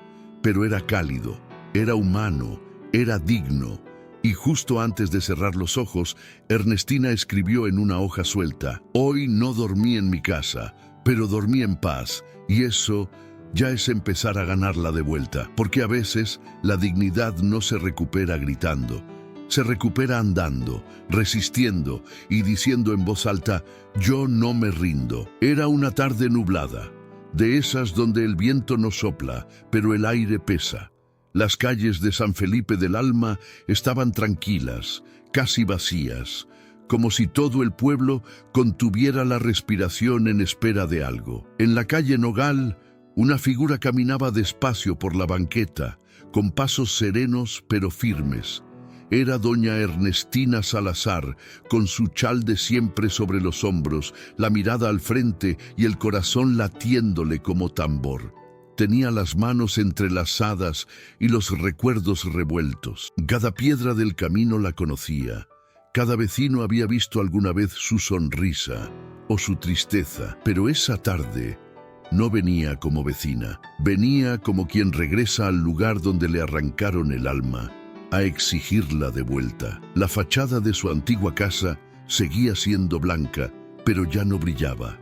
pero era cálido, era humano, era digno. Y justo antes de cerrar los ojos, Ernestina escribió en una hoja suelta: «Hoy no dormí en mi casa, pero dormí en paz, y eso ya es empezar a ganarla de vuelta, porque a veces la dignidad no se recupera gritando, se recupera andando, resistiendo y diciendo en voz alta: yo no me rindo». Era una tarde nublada, de esas donde el viento no sopla, pero el aire pesa. Las calles de San Felipe del Alma estaban tranquilas, casi vacías, como si todo el pueblo contuviera la respiración en espera de algo. En la calle Nogal, una figura caminaba despacio por la banqueta, con pasos serenos pero firmes. Era doña Ernestina Salazar, con su chal de siempre sobre los hombros, la mirada al frente y el corazón latiéndole como tambor. Tenía las manos entrelazadas y los recuerdos revueltos. Cada piedra del camino la conocía. Cada vecino había visto alguna vez su sonrisa o su tristeza, pero esa tarde no venía como vecina. Venía como quien regresa al lugar donde le arrancaron el alma, a exigirla de vuelta. La fachada de su antigua casa seguía siendo blanca, pero ya no brillaba.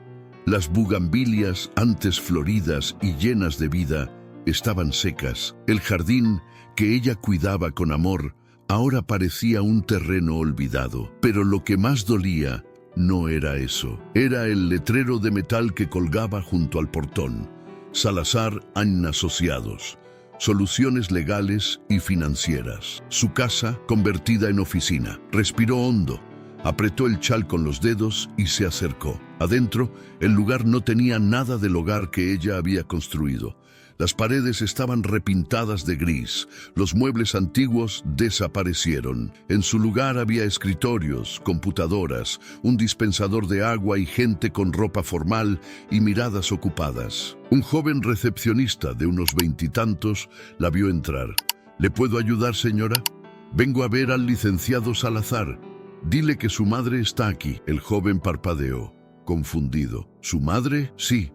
Las bugambilias, antes floridas y llenas de vida, estaban secas. El jardín, que ella cuidaba con amor, ahora parecía un terreno olvidado. Pero lo que más dolía no era eso. Era el letrero de metal que colgaba junto al portón. Salazar and Asociados. Soluciones legales y financieras. Su casa convertida en oficina. Respiró hondo. Apretó el chal con los dedos y se acercó. Adentro, el lugar no tenía nada del hogar que ella había construido. Las paredes estaban repintadas de gris. Los muebles antiguos desaparecieron. En su lugar había escritorios, computadoras, un dispensador de agua y gente con ropa formal y miradas ocupadas. Un joven recepcionista de unos 20 y tantos la vio entrar. «¿Le puedo ayudar, señora? Vengo a ver al licenciado Salazar. Dile que su madre está aquí». El joven parpadeó, confundido. «¿Su madre?» «Sí,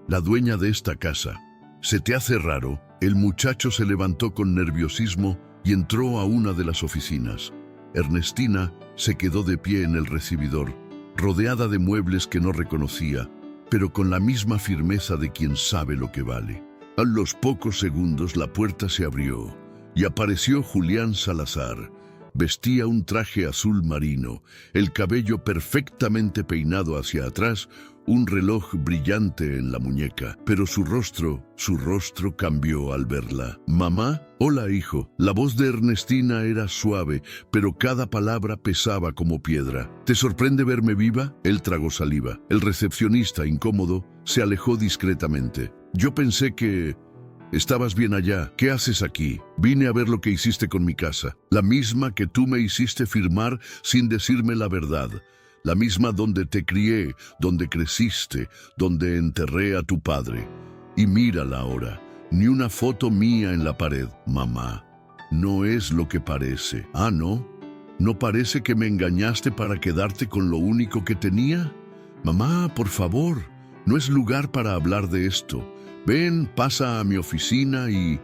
la dueña de esta casa. ¿Se te hace raro? El muchacho se levantó con nerviosismo y entró a una de las oficinas. Ernestina se quedó de pie en el recibidor, rodeada de muebles que no reconocía, pero con la misma firmeza de quien sabe lo que vale. A los pocos segundos la puerta se abrió y apareció Julián Salazar. Vestía un traje azul marino, el cabello perfectamente peinado hacia atrás, un reloj brillante en la muñeca, pero su rostro cambió al verla. «Mamá, hola hijo». La voz de Ernestina era suave, pero cada palabra pesaba como piedra. «¿Te sorprende verme viva?». Él tragó saliva. El recepcionista, incómodo, se alejó discretamente. «Yo pensé que estabas bien allá. ¿Qué haces aquí?». «Vine a ver lo que hiciste con mi casa. La misma que tú me hiciste firmar sin decirme la verdad. La misma donde te crié, donde creciste, donde enterré a tu padre. Y mírala ahora, ni una foto mía en la pared». «Mamá, no es lo que parece». «Ah, ¿no? ¿No parece que me engañaste para quedarte con lo único que tenía?». «Mamá, por favor, no es lugar para hablar de esto. Ven, pasa a mi oficina y...».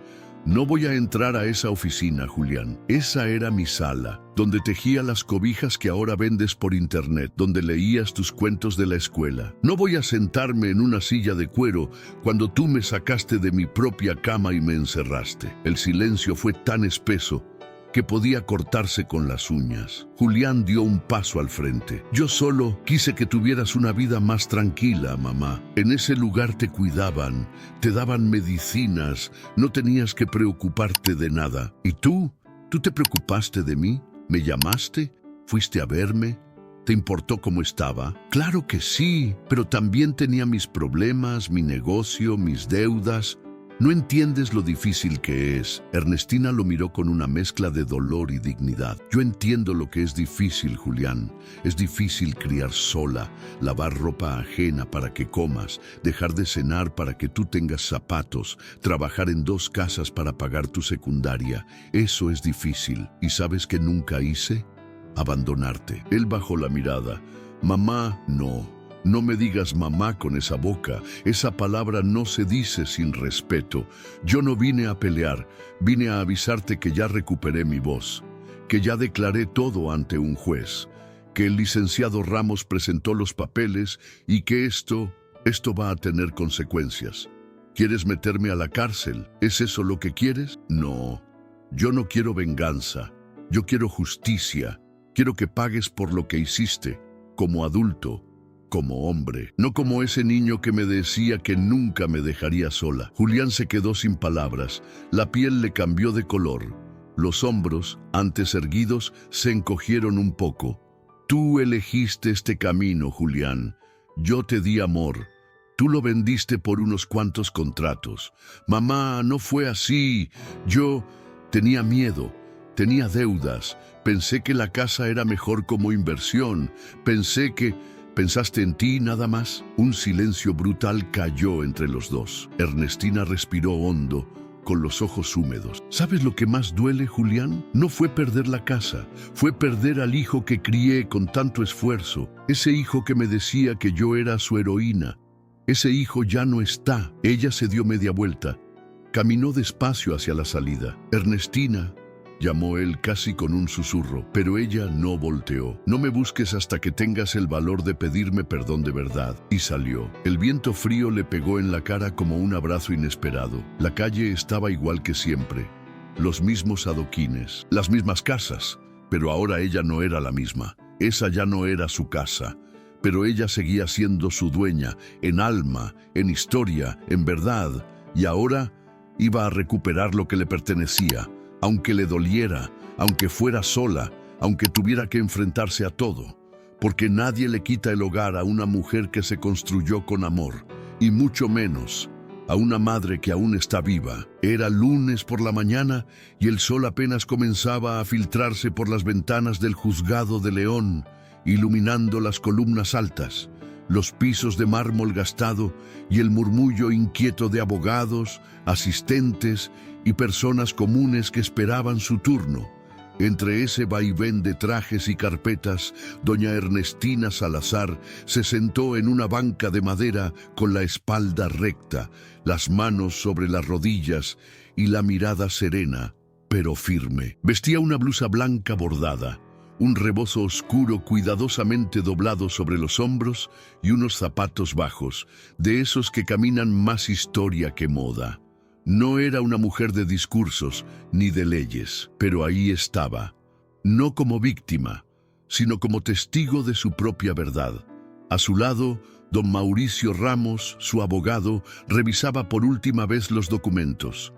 «No voy a entrar a esa oficina, Julián. Esa era mi sala, donde tejía las cobijas que ahora vendes por internet, donde leías tus cuentos de la escuela. No voy a sentarme en una silla de cuero cuando tú me sacaste de mi propia cama y me encerraste». El silencio fue tan espeso que podía cortarse con las uñas. Julián dio un paso al frente. «Yo solo quise que tuvieras una vida más tranquila, mamá. En ese lugar te cuidaban, te daban medicinas, no tenías que preocuparte de nada. ¿Y tú? ¿Tú te preocupaste de mí? ¿Me llamaste? ¿Fuiste a verme? ¿Te importó cómo estaba?». «Claro que sí, pero también tenía mis problemas, mi negocio, mis deudas. No entiendes lo difícil que es». Ernestina lo miró con una mezcla de dolor y dignidad. «Yo entiendo lo que es difícil, Julián. Es difícil criar sola, lavar ropa ajena para que comas, dejar de cenar para que tú tengas zapatos, trabajar en 2 casas para pagar tu secundaria. Eso es difícil. ¿Y sabes qué nunca hice? Abandonarte». Él bajó la mirada. «Mamá, no. No me digas mamá con esa boca. Esa palabra no se dice sin respeto. Yo no vine a pelear. Vine a avisarte que ya recuperé mi voz, que ya declaré todo ante un juez, que el licenciado Ramos presentó los papeles y que esto va a tener consecuencias. ¿Quieres meterme a la cárcel? ¿Es eso lo que quieres?». «No, yo no quiero venganza. Yo quiero justicia. Quiero que pagues por lo que hiciste, como adulto, como hombre, no como ese niño que me decía que nunca me dejaría sola». Julián se quedó sin palabras. La piel le cambió de color. Los hombros, antes erguidos, se encogieron un poco. «Tú elegiste este camino, Julián. Yo te di amor. Tú lo vendiste por unos cuantos contratos. Mamá, no fue así. Yo tenía miedo, tenía deudas. Pensé que la casa era mejor como inversión. ¿Pensaste en ti nada más?». Un silencio brutal cayó entre los dos. Ernestina respiró hondo, con los ojos húmedos. «¿Sabes lo que más duele, Julián? No fue perder la casa, fue perder al hijo que crié con tanto esfuerzo. Ese hijo que me decía que yo era su heroína. Ese hijo ya no está». Ella se dio media vuelta. Caminó despacio hacia la salida. «Ernestina», llamó él casi con un susurro, pero ella no volteó. «No me busques hasta que tengas el valor de pedirme perdón de verdad». Y salió. El viento frío le pegó en la cara como un abrazo inesperado. La calle estaba igual que siempre. Los mismos adoquines, las mismas casas, pero ahora ella no era la misma. Esa ya no era su casa, pero ella seguía siendo su dueña, en alma, en historia, en verdad, y ahora iba a recuperar lo que le pertenecía. Aunque le doliera, aunque fuera sola, aunque tuviera que enfrentarse a todo, porque nadie le quita el hogar a una mujer que se construyó con amor, y mucho menos a una madre que aún está viva. Era lunes por la mañana y el sol apenas comenzaba a filtrarse por las ventanas del juzgado de León, iluminando las columnas altas, los pisos de mármol gastado y el murmullo inquieto de abogados, asistentes y personas comunes que esperaban su turno. Entre ese vaivén de trajes y carpetas, doña Ernestina Salazar se sentó en una banca de madera con la espalda recta, las manos sobre las rodillas y la mirada serena, pero firme. Vestía una blusa blanca bordada, un rebozo oscuro cuidadosamente doblado sobre los hombros y unos zapatos bajos, de esos que caminan más historia que moda. No era una mujer de discursos ni de leyes, pero ahí estaba, no como víctima, sino como testigo de su propia verdad. A su lado, don Mauricio Ramos, su abogado, revisaba por última vez los documentos.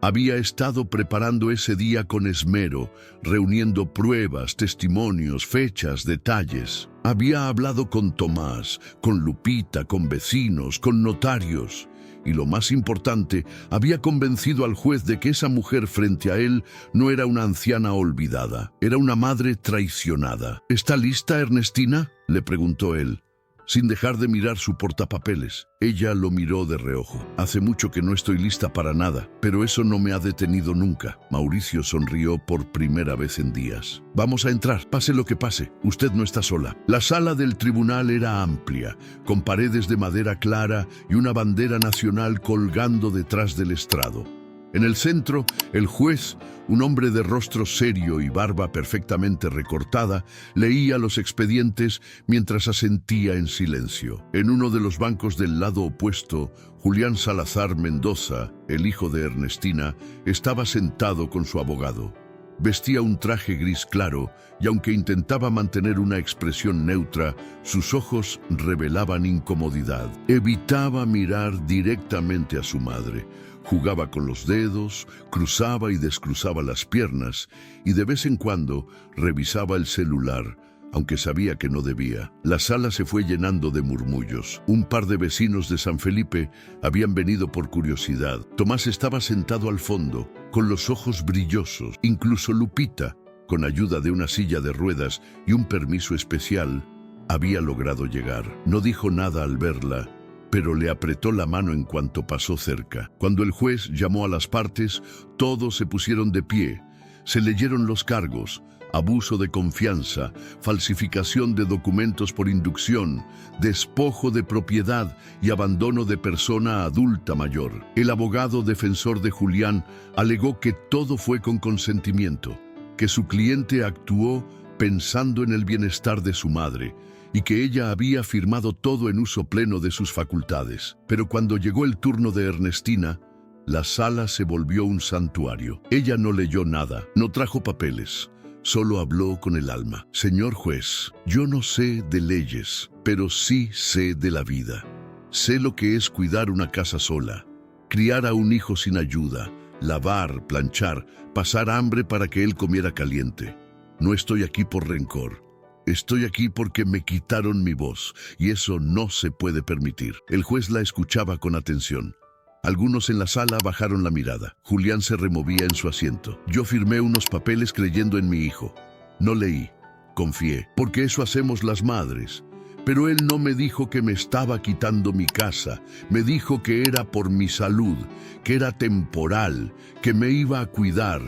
Había estado preparando ese día con esmero, reuniendo pruebas, testimonios, fechas, detalles. Había hablado con Tomás, con Lupita, con vecinos, con notarios. Y lo más importante, había convencido al juez de que esa mujer frente a él no era una anciana olvidada, era una madre traicionada. ¿Está lista, Ernestina?, le preguntó él, sin dejar de mirar su portapapeles. Ella lo miró de reojo. Hace mucho que no estoy lista para nada, pero eso no me ha detenido nunca. Mauricio sonrió por primera vez en días. Vamos a entrar, pase lo que pase. Usted no está sola. La sala del tribunal era amplia, con paredes de madera clara y una bandera nacional colgando detrás del estrado. En el centro, el juez, un hombre de rostro serio y barba perfectamente recortada, leía los expedientes mientras asentía en silencio. En uno de los bancos del lado opuesto, Julián Salazar Mendoza, el hijo de Ernestina, estaba sentado con su abogado. Vestía un traje gris claro y aunque intentaba mantener una expresión neutra, sus ojos revelaban incomodidad. Evitaba mirar directamente a su madre. Jugaba con los dedos, cruzaba y descruzaba las piernas y de vez en cuando revisaba el celular, aunque sabía que no debía. La sala se fue llenando de murmullos. Un par de vecinos de San Felipe habían venido por curiosidad. Tomás estaba sentado al fondo, con los ojos brillosos. Incluso Lupita, con ayuda de una silla de ruedas y un permiso especial, había logrado llegar. No dijo nada al verla, pero le apretó la mano en cuanto pasó cerca. Cuando el juez llamó a las partes, todos se pusieron de pie. Se leyeron los cargos: abuso de confianza, falsificación de documentos por inducción, despojo de propiedad y abandono de persona adulta mayor. El abogado defensor de Julián alegó que todo fue con consentimiento, que su cliente actuó pensando en el bienestar de su madre y que ella había firmado todo en uso pleno de sus facultades. Pero cuando llegó el turno de Ernestina, la sala se volvió un santuario. Ella no leyó nada, no trajo papeles. Solo habló con el alma. Señor juez, yo no sé de leyes, pero sí sé de la vida. Sé lo que es cuidar una casa sola, criar a un hijo sin ayuda, lavar, planchar, pasar hambre para que él comiera caliente. No estoy aquí por rencor. Estoy aquí porque me quitaron mi voz, y eso no se puede permitir. El juez la escuchaba con atención. Algunos en la sala bajaron la mirada. Julián se removía en su asiento. Yo firmé unos papeles creyendo en mi hijo. No leí, confié, porque eso hacemos las madres. Pero él no me dijo que me estaba quitando mi casa. Me dijo que era por mi salud, que era temporal, que me iba a cuidar.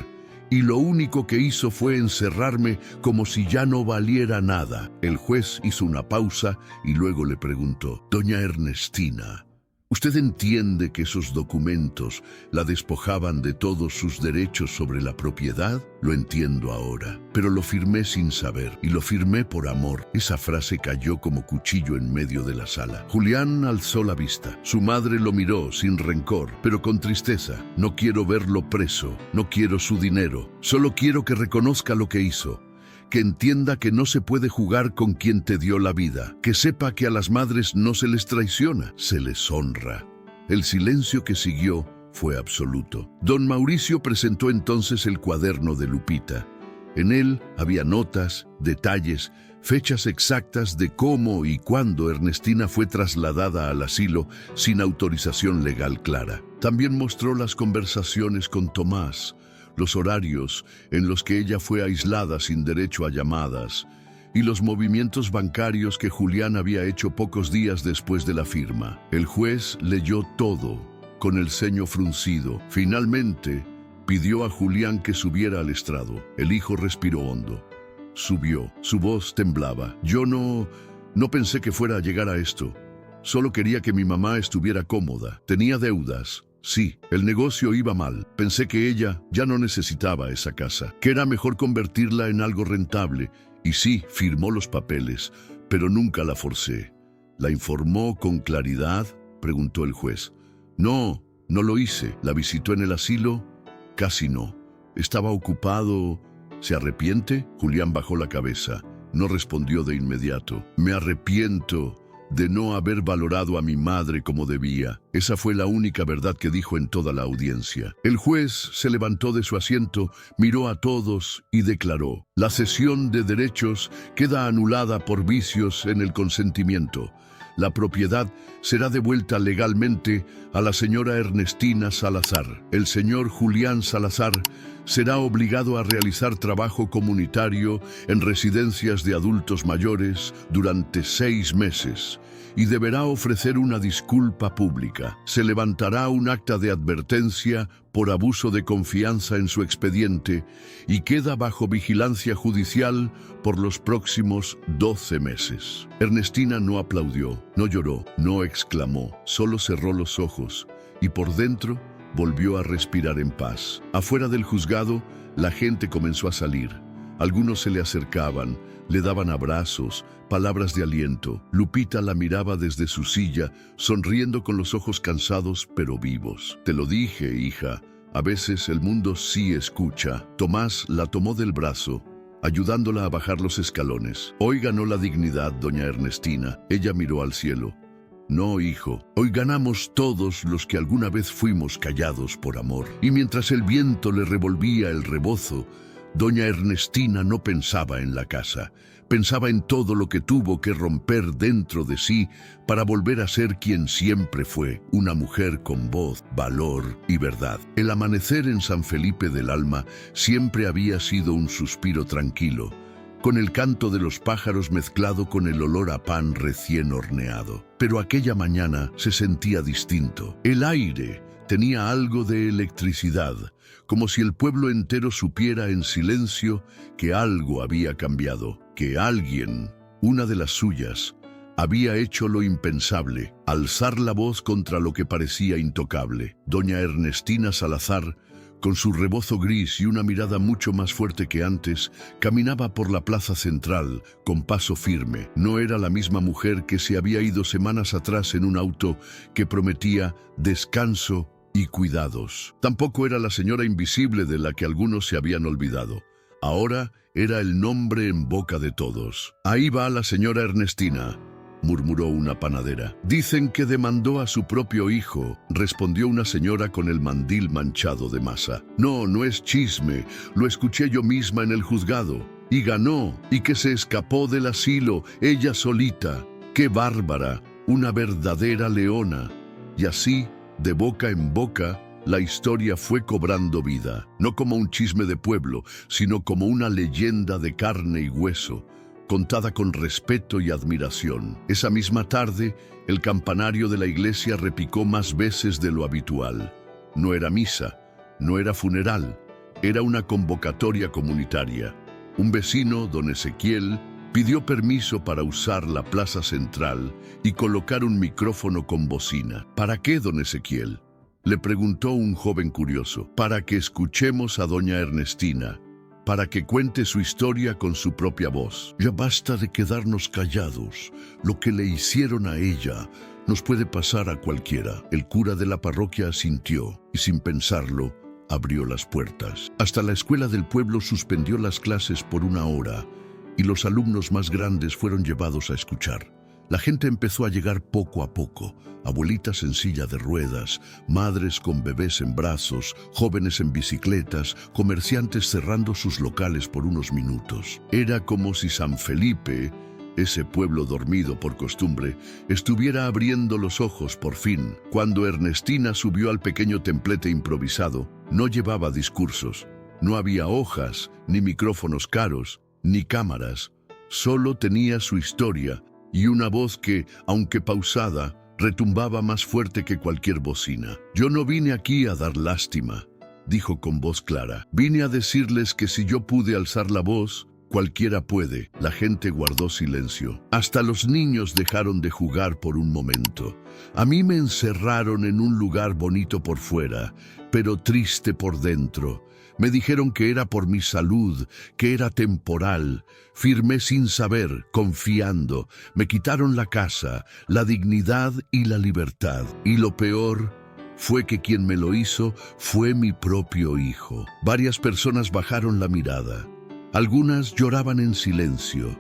Y lo único que hizo fue encerrarme como si ya no valiera nada. El juez hizo una pausa y luego le preguntó: Doña Ernestina, ¿usted entiende que esos documentos la despojaban de todos sus derechos sobre la propiedad? Lo entiendo ahora, pero lo firmé sin saber, y lo firmé por amor. Esa frase cayó como cuchillo en medio de la sala. Julián alzó la vista. Su madre lo miró sin rencor, pero con tristeza. No quiero verlo preso, no quiero su dinero, solo quiero que reconozca lo que hizo. Que entienda que no se puede jugar con quien te dio la vida, que sepa que a las madres no se les traiciona, se les honra. El silencio que siguió fue absoluto. Don Mauricio presentó entonces el cuaderno de Lupita. En él había notas, detalles, fechas exactas de cómo y cuándo Ernestina fue trasladada al asilo sin autorización legal clara. También mostró las conversaciones con Tomás, los horarios en los que ella fue aislada sin derecho a llamadas y los movimientos bancarios que Julián había hecho pocos días después de la firma. El juez leyó todo con el ceño fruncido. Finalmente, Pidió a Julián que subiera al estrado. El hijo respiró hondo. Subió. Su voz temblaba. Yo no pensé que fuera a llegar a esto. Solo quería que mi mamá estuviera cómoda. Tenía deudas. Sí, el negocio iba mal. Pensé que ella ya no necesitaba esa casa, que era mejor convertirla en algo rentable. Y sí, firmó los papeles, pero nunca la forcé. ¿La informó con claridad?, preguntó el juez. No lo hice. ¿La visitó en el asilo? Casi no. Estaba ocupado. ¿Se arrepiente? Julián bajó la cabeza. No respondió de inmediato. Me arrepiento de no haber valorado a mi madre como debía. Esa fue la única verdad que dijo en toda la audiencia. El juez se levantó de su asiento, miró a todos y declaró: la cesión de derechos queda anulada por vicios en el consentimiento. La propiedad será devuelta legalmente a la señora Ernestina Salazar. El señor Julián Salazar será obligado a realizar trabajo comunitario en residencias de adultos mayores durante 6 meses y deberá ofrecer una disculpa pública. Se levantará un acta de advertencia por abuso de confianza en su expediente y queda bajo vigilancia judicial por los próximos 12 meses. Ernestina no aplaudió, no lloró, no exclamó, solo cerró los ojos y por dentro volvió a respirar en paz. Afuera del juzgado, la gente comenzó a salir. Algunos se le acercaban, le daban abrazos, palabras de aliento. Lupita la miraba desde su silla, sonriendo con los ojos cansados pero vivos. Te lo dije, hija, a veces el mundo sí escucha. Tomás la tomó del brazo, ayudándola a bajar los escalones. Hoy ganó la dignidad, doña Ernestina. Ella miró al cielo. No, hijo, hoy ganamos todos los que alguna vez fuimos callados por amor. Y mientras el viento le revolvía el rebozo, doña Ernestina no pensaba en la casa, pensaba en todo lo que tuvo que romper dentro de sí para volver a ser quien siempre fue, una mujer con voz, valor y verdad. El amanecer en San Felipe del Alma siempre había sido un suspiro tranquilo, con el canto de los pájaros mezclado con el olor a pan recién horneado. Pero aquella mañana se sentía distinto. El aire tenía algo de electricidad, como si el pueblo entero supiera en silencio que algo había cambiado, que alguien, una de las suyas, había hecho lo impensable, alzar la voz contra lo que parecía intocable. Doña Ernestina Salazar, con su rebozo gris y una mirada mucho más fuerte que antes, caminaba por la plaza central con paso firme. No era la misma mujer que se había ido semanas atrás en un auto que prometía descanso y cuidados. Tampoco era la señora invisible de la que algunos se habían olvidado. Ahora era el nombre en boca de todos. Ahí va la señora Ernestina, murmuró una panadera. Dicen que demandó a su propio hijo, respondió una señora con el mandil manchado de masa. No es chisme, lo escuché yo misma en el juzgado. Y ganó, y que se escapó del asilo, ella solita. ¡Qué bárbara! Una verdadera leona. Y así, de boca en boca, la historia fue cobrando vida, no como un chisme de pueblo, sino como una leyenda de carne y hueso, contada con respeto y admiración. Esa misma tarde, el campanario de la iglesia repicó más veces de lo habitual. No era misa, no era funeral, era una convocatoria comunitaria. Un vecino, don Ezequiel, pidió permiso para usar la plaza central y colocar un micrófono con bocina. ¿Para qué, don Ezequiel?, le preguntó un joven curioso. Para que escuchemos a doña Ernestina, para que cuente su historia con su propia voz. Ya basta de quedarnos callados. Lo que le hicieron a ella nos puede pasar a cualquiera. El cura de la parroquia asintió y sin pensarlo abrió las puertas. Hasta la escuela del pueblo suspendió las clases por 1 hora y los alumnos más grandes fueron llevados a escuchar. La gente empezó a llegar poco a poco, abuelitas en silla de ruedas, madres con bebés en brazos, jóvenes en bicicletas, comerciantes cerrando sus locales por unos minutos. Era como si San Felipe, ese pueblo dormido por costumbre, estuviera abriendo los ojos por fin. Cuando Ernestina subió al pequeño templete improvisado, no llevaba discursos, no había hojas, ni micrófonos caros, ni cámaras. Solo tenía su historia y una voz que, aunque pausada, retumbaba más fuerte que cualquier bocina. Yo no vine aquí a dar lástima, dijo con voz clara. Vine a decirles que si yo pude alzar la voz, cualquiera puede. La gente guardó silencio. Hasta los niños dejaron de jugar por un momento. A mí me encerraron en un lugar bonito por fuera, pero triste por dentro. Me dijeron que era por mi salud, que era temporal. Firmé sin saber, confiando. Me quitaron la casa, la dignidad y la libertad. Y lo peor fue que quien me lo hizo fue mi propio hijo. Varias personas bajaron la mirada. Algunas lloraban en silencio.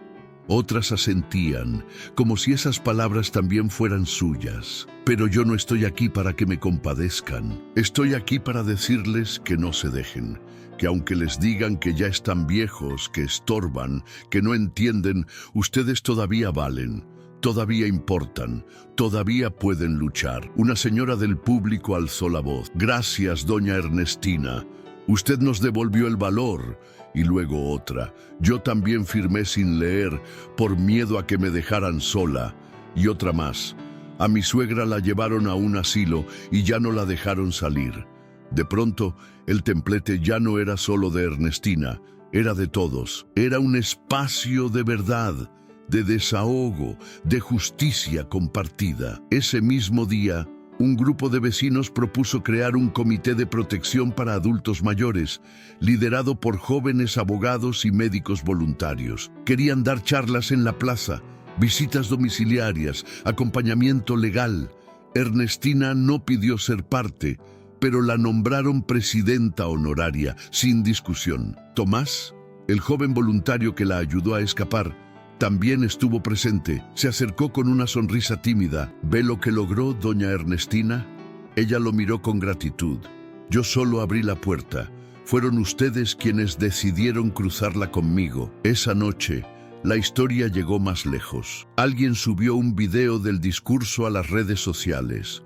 Otras asentían, como si esas palabras también fueran suyas. Pero yo no estoy aquí para que me compadezcan. Estoy aquí para decirles que no se dejen, que aunque les digan que ya están viejos, que estorban, que no entienden, ustedes todavía valen, todavía importan, todavía pueden luchar. Una señora del público alzó la voz. Gracias, doña Ernestina. Usted nos devolvió el valor. Y luego otra. Yo también firmé sin leer, por miedo a que me dejaran sola. Y otra más. A mi suegra la llevaron a un asilo y ya no la dejaron salir. De pronto, el templete ya no era solo de Ernestina, era de todos. Era un espacio de verdad, de desahogo, de justicia compartida. Ese mismo día, un grupo de vecinos propuso crear un comité de protección para adultos mayores, liderado por jóvenes abogados y médicos voluntarios. Querían dar charlas en la plaza, visitas domiciliarias, acompañamiento legal. Ernestina no pidió ser parte, pero la nombraron presidenta honoraria, sin discusión. Tomás, el joven voluntario que la ayudó a escapar, también estuvo presente. Se acercó con una sonrisa tímida. ¿Ve lo que logró, doña Ernestina? Ella lo miró con gratitud. Yo solo abrí la puerta. Fueron ustedes quienes decidieron cruzarla conmigo. Esa noche, la historia llegó más lejos. Alguien subió un video del discurso a las redes sociales.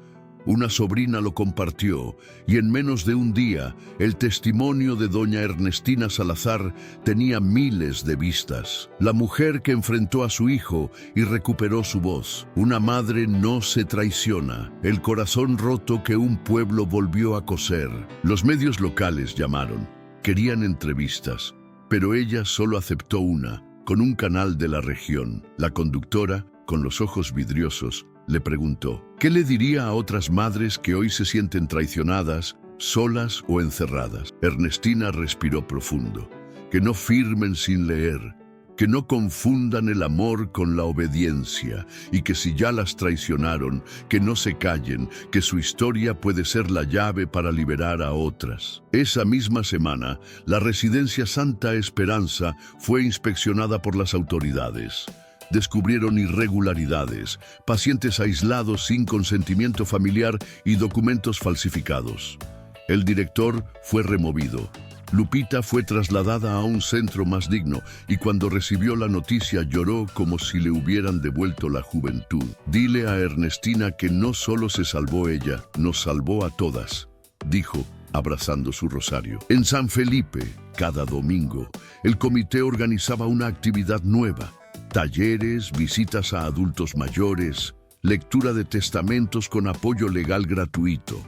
Una sobrina lo compartió y en menos de un día el testimonio de doña Ernestina Salazar tenía miles de vistas. La mujer que enfrentó a su hijo y recuperó su voz. Una madre no se traiciona. El corazón roto que un pueblo volvió a coser. Los medios locales llamaron. Querían entrevistas, pero ella solo aceptó una, con un canal de la región. La conductora, con los ojos vidriosos, le preguntó, ¿qué le diría a otras madres que hoy se sienten traicionadas, solas o encerradas? Ernestina respiró profundo. Que no firmen sin leer, que no confundan el amor con la obediencia y que si ya las traicionaron, que no se callen, que su historia puede ser la llave para liberar a otras. Esa misma semana, la residencia Santa Esperanza fue inspeccionada por las autoridades. Descubrieron irregularidades, pacientes aislados sin consentimiento familiar y documentos falsificados. El director fue removido. Lupita fue trasladada a un centro más digno y cuando recibió la noticia lloró como si le hubieran devuelto la juventud. Dile a Ernestina que no solo se salvó ella, nos salvó a todas, dijo, abrazando su rosario. En San Felipe, cada domingo, el comité organizaba una actividad nueva. Talleres, visitas a adultos mayores, lectura de testamentos con apoyo legal gratuito.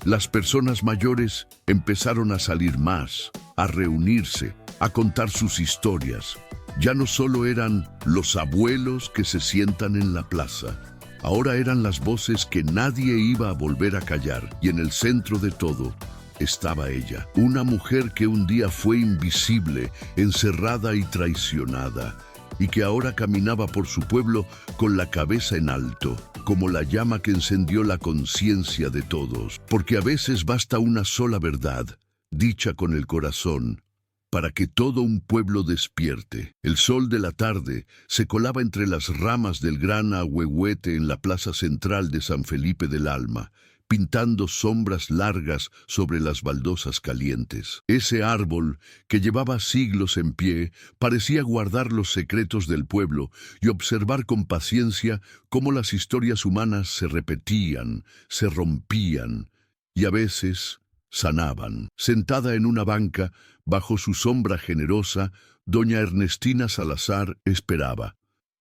Las personas mayores empezaron a salir más, a reunirse, a contar sus historias. Ya no solo eran los abuelos que se sientan en la plaza, ahora eran las voces que nadie iba a volver a callar. Y en el centro de todo estaba ella, una mujer que un día fue invisible, encerrada y traicionada, y que ahora caminaba por su pueblo con la cabeza en alto, como la llama que encendió la conciencia de todos, porque a veces basta una sola verdad, dicha con el corazón, para que todo un pueblo despierte. El sol de la tarde se colaba entre las ramas del gran ahuehuete en la plaza central de San Felipe del Alma, pintando sombras largas sobre las baldosas calientes. Ese árbol, que llevaba siglos en pie, parecía guardar los secretos del pueblo y observar con paciencia cómo las historias humanas se repetían, se rompían y a veces sanaban. Sentada en una banca, bajo su sombra generosa, doña Ernestina Salazar esperaba.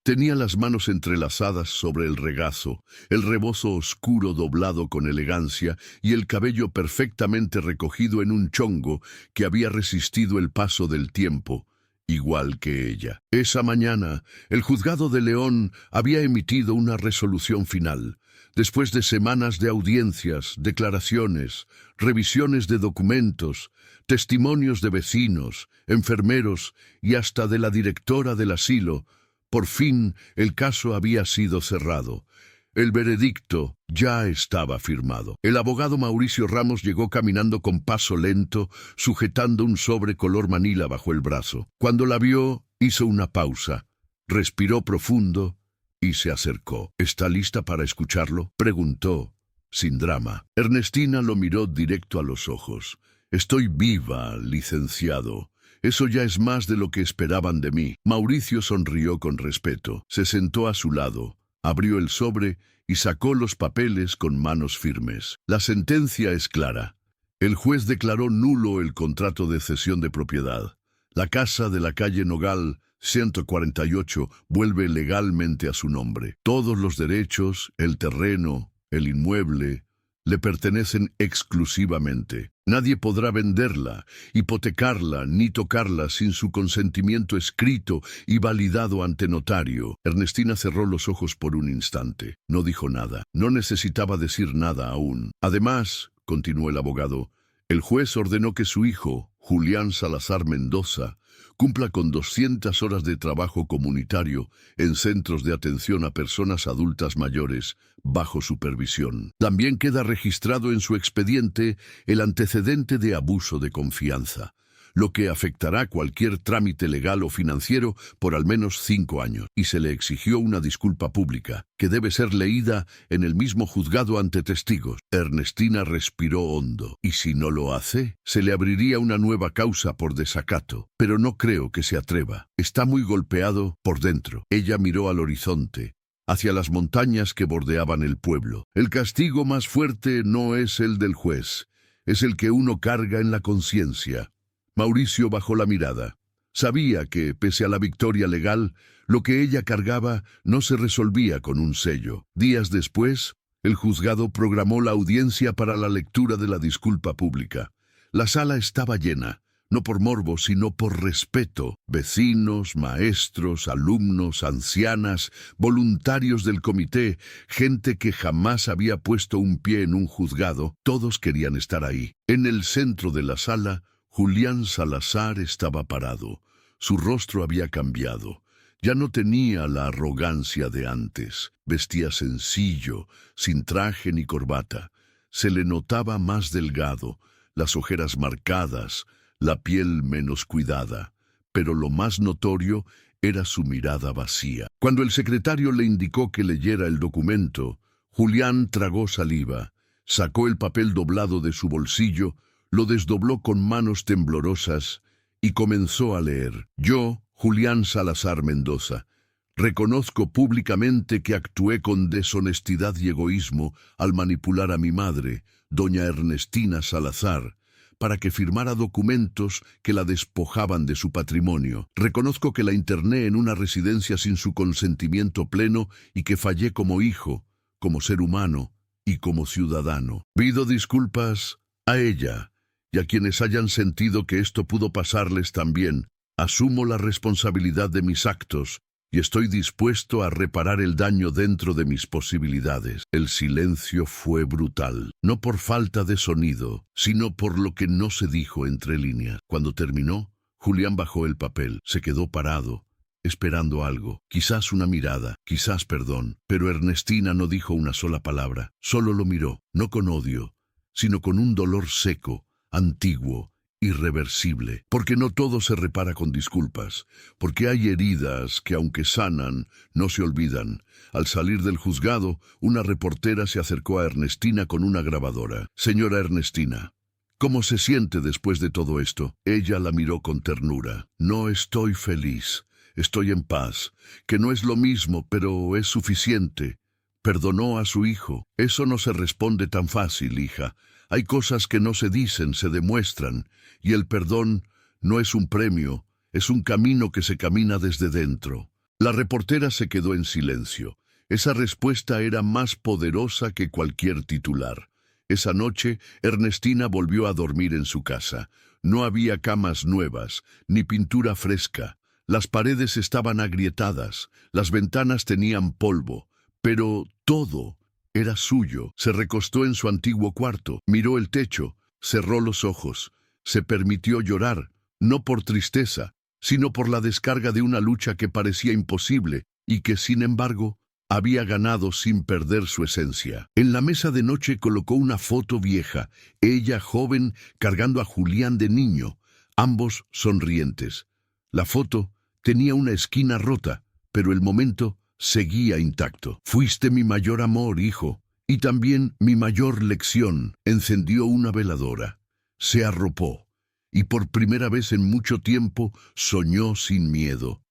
Tenía las manos entrelazadas sobre el regazo, el rebozo oscuro doblado con elegancia y el cabello perfectamente recogido en un chongo que había resistido el paso del tiempo, igual que ella. Esa mañana, el juzgado de León había emitido una resolución final. Después de semanas de audiencias, declaraciones, revisiones de documentos, testimonios de vecinos, enfermeros y hasta de la directora del asilo, por fin el caso había sido cerrado. El veredicto ya estaba firmado. El abogado Mauricio Ramos llegó caminando con paso lento, sujetando un sobre color manila bajo el brazo. Cuando la vio, hizo una pausa, respiró profundo y se acercó. ¿Está lista para escucharlo?, preguntó, sin drama. Ernestina lo miró directo a los ojos. Estoy viva, licenciado. Eso ya es más de lo que esperaban de mí. Mauricio sonrió con respeto. Se sentó a su lado, abrió el sobre y sacó los papeles con manos firmes. La sentencia es clara. El juez declaró nulo el contrato de cesión de propiedad. La casa de la calle Nogal 148 vuelve legalmente a su nombre. Todos los derechos, el terreno, el inmueble, le pertenecen exclusivamente. Nadie podrá venderla, hipotecarla ni tocarla sin su consentimiento escrito y validado ante notario. Ernestina cerró los ojos por un instante. No dijo nada. No necesitaba decir nada aún. Además, continuó el abogado, el juez ordenó que su hijo, Julián Salazar Mendoza, cumpla con 200 horas de trabajo comunitario en centros de atención a personas adultas mayores bajo supervisión. También queda registrado en su expediente el antecedente de abuso de confianza, lo que afectará cualquier trámite legal o financiero por al menos 5 años, y se le exigió una disculpa pública, que debe ser leída en el mismo juzgado ante testigos. Ernestina respiró hondo. ¿Y si no lo hace? Se le abriría una nueva causa por desacato, pero no creo que se atreva. Está muy golpeado por dentro. Ella miró al horizonte, hacia las montañas que bordeaban el pueblo. El castigo más fuerte no es el del juez, es el que uno carga en la conciencia. Mauricio bajó la mirada. Sabía que, pese a la victoria legal, lo que ella cargaba no se resolvía con un sello. Días después, el juzgado programó la audiencia para la lectura de la disculpa pública. La sala estaba llena, no por morbo, sino por respeto. Vecinos, maestros, alumnos, ancianas, voluntarios del comité, gente que jamás había puesto un pie en un juzgado, todos querían estar ahí. En el centro de la sala, Julián Salazar estaba parado. Su rostro había cambiado. Ya no tenía la arrogancia de antes. Vestía sencillo, sin traje ni corbata. Se le notaba más delgado, las ojeras marcadas, la piel menos cuidada. Pero lo más notorio era su mirada vacía. Cuando el secretario le indicó que leyera el documento, Julián tragó saliva, sacó el papel doblado de su bolsillo, lo desdobló con manos temblorosas y comenzó a leer. Yo, Julián Salazar Mendoza, reconozco públicamente que actué con deshonestidad y egoísmo al manipular a mi madre, doña Ernestina Salazar, para que firmara documentos que la despojaban de su patrimonio. Reconozco que la interné en una residencia sin su consentimiento pleno y que fallé como hijo, como ser humano y como ciudadano. Pido disculpas a ella y a quienes hayan sentido que esto pudo pasarles también. Asumo la responsabilidad de mis actos y estoy dispuesto a reparar el daño dentro de mis posibilidades. El silencio fue brutal, no por falta de sonido, sino por lo que no se dijo entre líneas. Cuando terminó, Julián bajó el papel, se quedó parado, esperando algo, quizás una mirada, quizás perdón, pero Ernestina no dijo una sola palabra, solo lo miró, no con odio, sino con un dolor seco, antiguo, irreversible, porque no todo se repara con disculpas, porque hay heridas que, aunque sanan, no se olvidan. Al salir del juzgado, una reportera se acercó a Ernestina con una grabadora. Señora Ernestina, ¿cómo se siente después de todo esto? Ella la miró con ternura. No estoy feliz, estoy en paz, que no es lo mismo, pero es suficiente. Perdonó a su hijo. Eso no se responde tan fácil, hija. Hay cosas que no se dicen, se demuestran, y el perdón no es un premio, es un camino que se camina desde dentro. La reportera se quedó en silencio. Esa respuesta era más poderosa que cualquier titular. Esa noche, Ernestina volvió a dormir en su casa. No había camas nuevas, ni pintura fresca. Las paredes estaban agrietadas, las ventanas tenían polvo, pero todo era suyo. Se recostó en su antiguo cuarto, miró el techo, cerró los ojos, se permitió llorar, no por tristeza, sino por la descarga de una lucha que parecía imposible y que, sin embargo, había ganado sin perder su esencia. En la mesa de noche colocó una foto vieja, ella joven cargando a Julián de niño, ambos sonrientes. La foto tenía una esquina rota, pero el momento seguía intacto. Fuiste mi mayor amor, hijo, y también mi mayor lección. Encendió una veladora, se arropó, y por primera vez en mucho tiempo soñó sin miedo.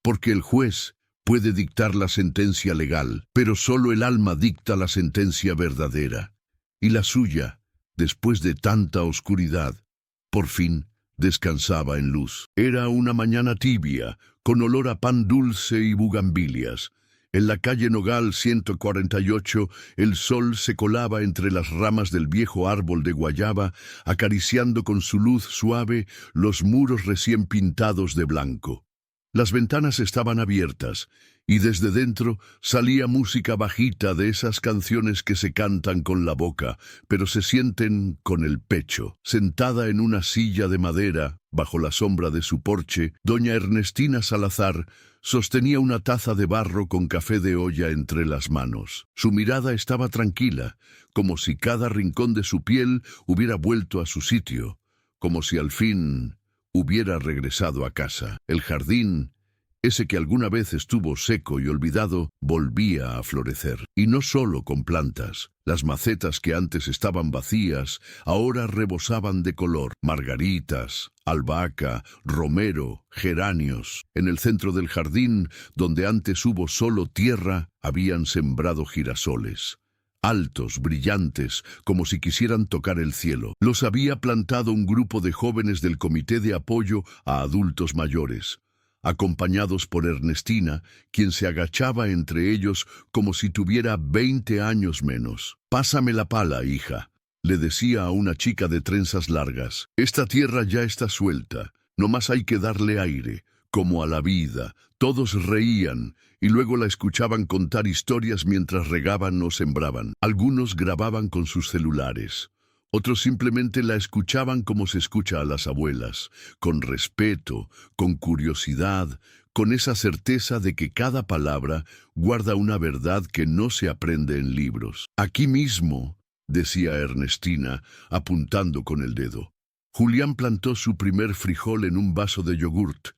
Porque el juez puede dictar la sentencia legal, pero solo el alma dicta la sentencia verdadera. Y la suya, después de tanta oscuridad, por fin descansaba en luz. Era una mañana tibia, con olor a pan dulce y bugambilias. En la calle Nogal 148, el sol se colaba entre las ramas del viejo árbol de guayaba, acariciando con su luz suave los muros recién pintados de blanco. Las ventanas estaban abiertas, y desde dentro salía música bajita de esas canciones que se cantan con la boca, pero se sienten con el pecho. Sentada en una silla de madera, bajo la sombra de su porche, doña Ernestina Salazar sostenía una taza de barro con café de olla entre las manos. Su mirada estaba tranquila, como si cada rincón de su piel hubiera vuelto a su sitio, como si al fin hubiera regresado a casa. El jardín, ese que alguna vez estuvo seco y olvidado, volvía a florecer. Y no solo con plantas. Las macetas que antes estaban vacías, ahora rebosaban de color. Margaritas, albahaca, romero, geranios. En el centro del jardín, donde antes hubo solo tierra, habían sembrado girasoles. Altos, brillantes, como si quisieran tocar el cielo. Los había plantado un grupo de jóvenes del Comité de Apoyo a Adultos Mayores, acompañados por Ernestina, quien se agachaba entre ellos como si tuviera 20 años menos. «Pásame la pala, hija», le decía a una chica de trenzas largas. «Esta tierra ya está suelta, nomás hay que darle aire, como a la vida». Todos reían, y luego la escuchaban contar historias mientras regaban o sembraban. Algunos grababan con sus celulares. Otros simplemente la escuchaban como se escucha a las abuelas, con respeto, con curiosidad, con esa certeza de que cada palabra guarda una verdad que no se aprende en libros. «Aquí mismo», decía Ernestina, apuntando con el dedo. Julián plantó su primer frijol en un vaso de yogurt.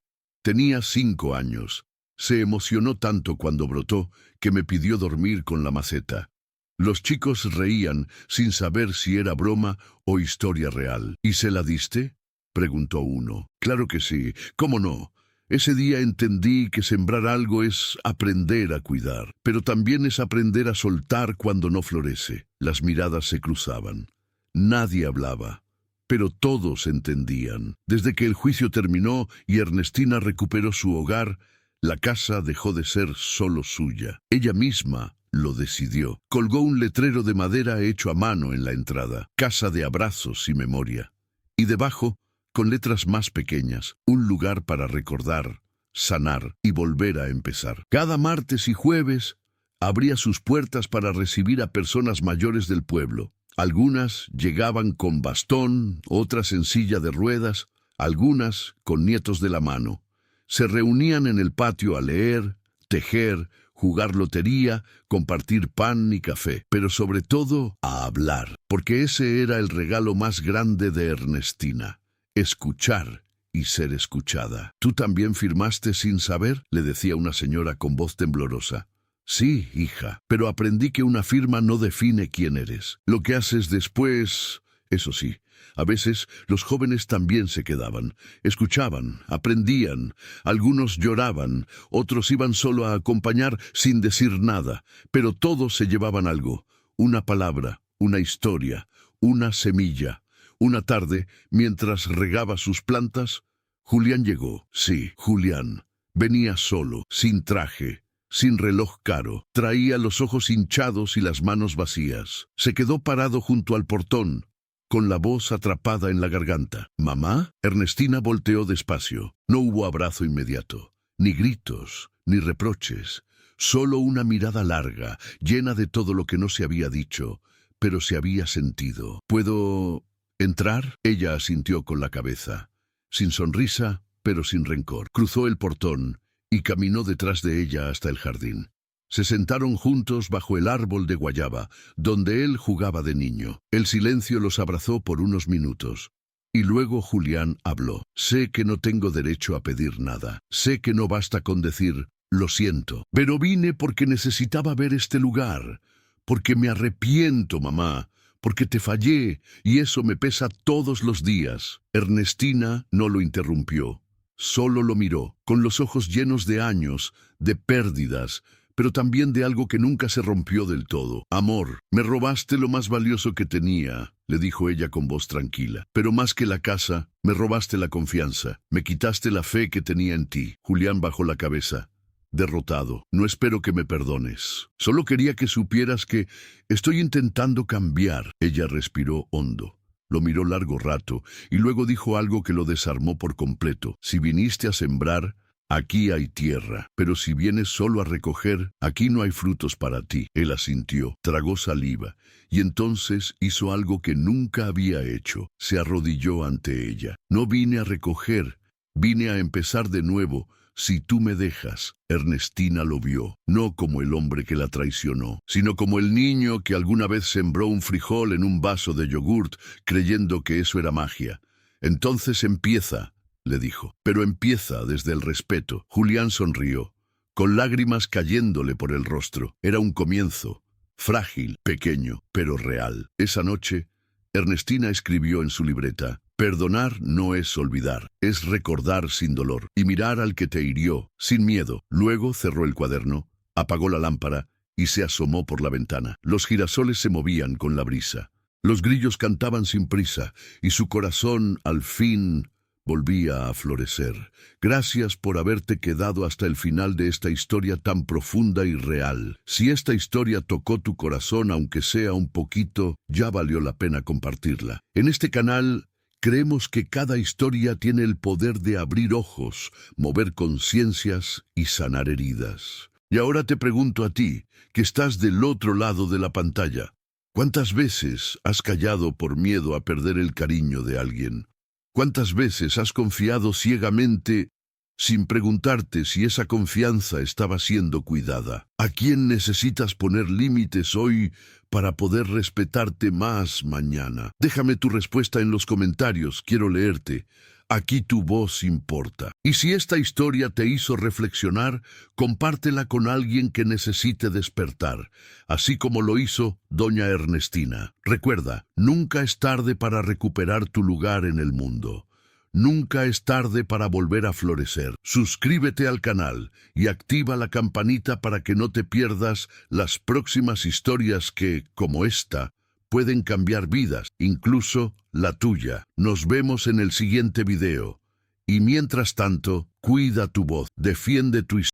Tenía 5 años. Se emocionó tanto cuando brotó que me pidió dormir con la maceta. Los chicos reían sin saber si era broma o historia real. «¿Y se la diste?», preguntó uno. «Claro que sí, ¿cómo no? Ese día entendí que sembrar algo es aprender a cuidar, pero también es aprender a soltar cuando no florece». Las miradas se cruzaban. Nadie hablaba, pero todos entendían. Desde que el juicio terminó y Ernestina recuperó su hogar, la casa dejó de ser solo suya. Ella misma lo decidió. Colgó un letrero de madera hecho a mano en la entrada, «Casa de abrazos y memoria». Y debajo, con letras más pequeñas, «Un lugar para recordar, sanar y volver a empezar». Cada martes y jueves abría sus puertas para recibir a personas mayores del pueblo. Algunas llegaban con bastón, otras en silla de ruedas, algunas con nietos de la mano. Se reunían en el patio a leer, tejer, jugar lotería, compartir pan y café, pero sobre todo a hablar, porque ese era el regalo más grande de Ernestina: escuchar y ser escuchada. «¿Tú también firmaste sin saber?», le decía una señora con voz temblorosa. «Sí, hija, pero aprendí que una firma no define quién eres. Lo que haces después, eso sí». A veces los jóvenes también se quedaban, escuchaban, aprendían, algunos lloraban, otros iban solo a acompañar sin decir nada, pero todos se llevaban algo: una palabra, una historia, una semilla. Una tarde, mientras regaba sus plantas, Julián llegó. Sí, Julián. Venía solo, sin traje, sin reloj caro. Traía los ojos hinchados y las manos vacías. Se quedó parado junto al portón, con la voz atrapada en la garganta. «¿Mamá?» Ernestina volteó despacio. No hubo abrazo inmediato, ni gritos, ni reproches. Solo una mirada larga, llena de todo lo que no se había dicho, pero se había sentido. «¿Puedo entrar?» Ella asintió con la cabeza, sin sonrisa, pero sin rencor. Cruzó el portón y caminó detrás de ella hasta el jardín. Se sentaron juntos bajo el árbol de guayaba, donde él jugaba de niño. El silencio los abrazó por unos minutos. Y luego Julián habló. «Sé que no tengo derecho a pedir nada. Sé que no basta con decir, lo siento. Pero vine porque necesitaba ver este lugar. Porque me arrepiento, mamá. Porque te fallé, y eso me pesa todos los días». Ernestina no lo interrumpió. Solo lo miró, con los ojos llenos de años, de pérdidas, pero también de algo que nunca se rompió del todo. «Amor, me robaste lo más valioso que tenía», le dijo ella con voz tranquila. «Pero más que la casa, me robaste la confianza, me quitaste la fe que tenía en ti». Julián bajó la cabeza, derrotado. «No espero que me perdones. Solo quería que supieras que estoy intentando cambiar». Ella respiró hondo. Lo miró largo rato y luego dijo algo que lo desarmó por completo. «Si viniste a sembrar, aquí hay tierra, pero si vienes solo a recoger, aquí no hay frutos para ti». Él asintió, tragó saliva, y entonces hizo algo que nunca había hecho. Se arrodilló ante ella. «No vine a recoger, vine a empezar de nuevo, si tú me dejas». Ernestina lo vio, no como el hombre que la traicionó, sino como el niño que alguna vez sembró un frijol en un vaso de yogurt, creyendo que eso era magia. «Entonces empieza», le dijo, «pero empieza desde el respeto». Julián sonrió, con lágrimas cayéndole por el rostro. Era un comienzo, frágil, pequeño, pero real. Esa noche, Ernestina escribió en su libreta: «Perdonar no es olvidar, es recordar sin dolor y mirar al que te hirió, sin miedo». Luego cerró el cuaderno, apagó la lámpara y se asomó por la ventana. Los girasoles se movían con la brisa. Los grillos cantaban sin prisa y su corazón, al fin, volvía a florecer. «Gracias por haberte quedado hasta el final de esta historia tan profunda y real. Si esta historia tocó tu corazón, aunque sea un poquito, ya valió la pena compartirla. En este canal creemos que cada historia tiene el poder de abrir ojos, mover conciencias y sanar heridas. Y ahora te pregunto a ti, que estás del otro lado de la pantalla, ¿cuántas veces has callado por miedo a perder el cariño de alguien? ¿Cuántas veces has confiado ciegamente sin preguntarte si esa confianza estaba siendo cuidada? ¿A quién necesitas poner límites hoy para poder respetarte más mañana? Déjame tu respuesta en los comentarios, quiero leerte. Aquí tu voz importa. Y si esta historia te hizo reflexionar, compártela con alguien que necesite despertar, así como lo hizo doña Ernestina. Recuerda, nunca es tarde para recuperar tu lugar en el mundo. Nunca es tarde para volver a florecer. Suscríbete al canal y activa la campanita para que no te pierdas las próximas historias que, como esta, pueden cambiar vidas, incluso la tuya. Nos vemos en el siguiente video. Y mientras tanto, cuida tu voz, defiende tu historia.